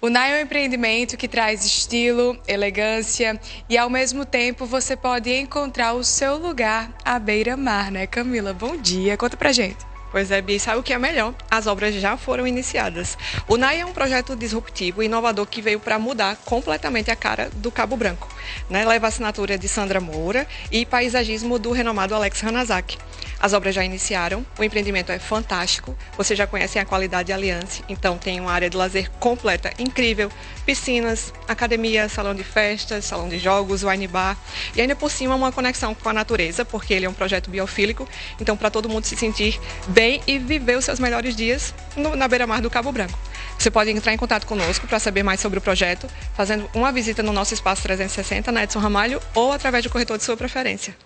O NAI é um empreendimento que traz estilo, elegância e, ao mesmo tempo, você pode encontrar o seu lugar à beira-mar, né, Camila? Bom dia, conta pra gente. Pois é, Bia, sabe o que é melhor? As obras já foram iniciadas. O NAI é um projeto disruptivo e inovador que veio para mudar completamente a cara do Cabo Branco, né? Leva a assinatura de Sandra Moura e paisagismo do renomado Alex Hanazaki. As obras já iniciaram, o empreendimento é fantástico, vocês já conhecem a qualidade Aliança, então tem uma área de lazer completa, incrível, piscinas, academia, salão de festas, salão de jogos, wine bar e ainda por cima uma conexão com a natureza, porque ele é um projeto biofílico, então para todo mundo se sentir bem e viver os seus melhores dias na beira-mar do Cabo Branco. Você pode entrar em contato conosco para saber mais sobre o projeto, fazendo uma visita no nosso espaço 360 na Edson Ramalho ou através do corretor de sua preferência.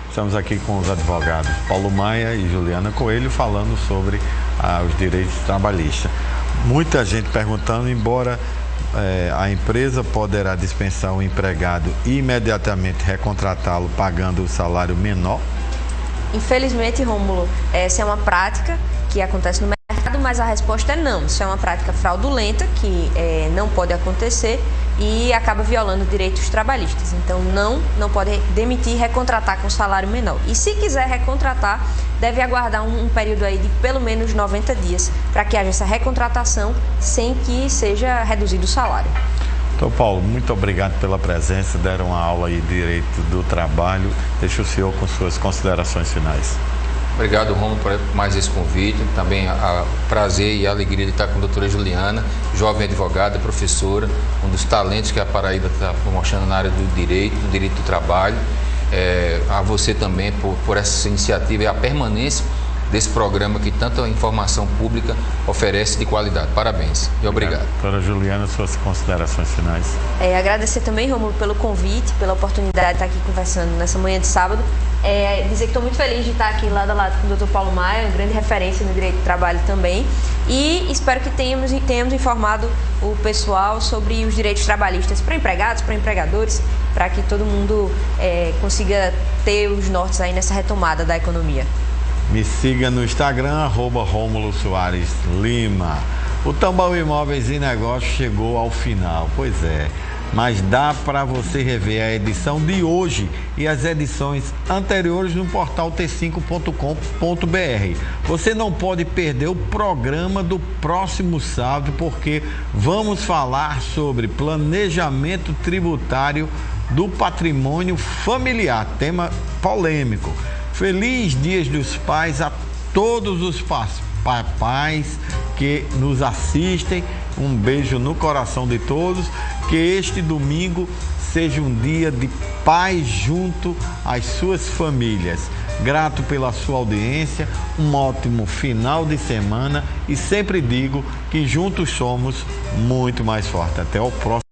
Estamos aqui com os advogados Paulo Maia e Juliana Coelho falando sobre os direitos trabalhistas. Muita gente perguntando, embora a empresa poderá dispensar o empregado e imediatamente recontratá-lo pagando o salário menor? Infelizmente, Rômulo, essa é uma prática que acontece no mercado, mas a resposta é não. Isso é uma prática fraudulenta que não pode acontecer e acaba violando direitos trabalhistas. Então, não pode demitir e recontratar com salário menor. E se quiser recontratar, deve aguardar um período aí de pelo menos 90 dias para que haja essa recontratação sem que seja reduzido o salário. Então, Paulo, muito obrigado pela presença. Deram uma aula aí de direito do trabalho. Deixa o senhor com suas considerações finais. Obrigado, Romulo, por mais esse convite. Também o prazer e a alegria de estar com a doutora Juliana, jovem advogada, professora, um dos talentos que a Paraíba está mostrando na área do direito do trabalho. A você também por essa iniciativa e a permanência desse programa que tanta informação pública oferece de qualidade. Parabéns e obrigado. Doutora Juliana, suas considerações finais. Agradecer também, Rômulo, pelo convite, pela oportunidade de estar aqui conversando nessa manhã de sábado. Dizer que estou muito feliz de estar aqui lado a lado com o Dr. Paulo Maia, uma grande referência no direito do trabalho também. E espero que tenhamos informado o pessoal sobre os direitos trabalhistas para empregados, para empregadores, para que todo mundo consiga ter os nortes aí nessa retomada da economia. Me siga no Instagram, @Rômulo Soares Lima. O Tambão Imóveis e Negócios chegou ao final, pois é. Mas dá para você rever a edição de hoje e as edições anteriores no portal t5.com.br. Você não pode perder o programa do próximo sábado, porque vamos falar sobre planejamento tributário do patrimônio familiar, tema polêmico. Feliz Dia dos Pais a todos os papais que nos assistem. Um beijo no coração de todos. Que este domingo seja um dia de paz junto às suas famílias. Grato pela sua audiência, um ótimo final de semana e sempre digo que juntos somos muito mais fortes. Até o próximo.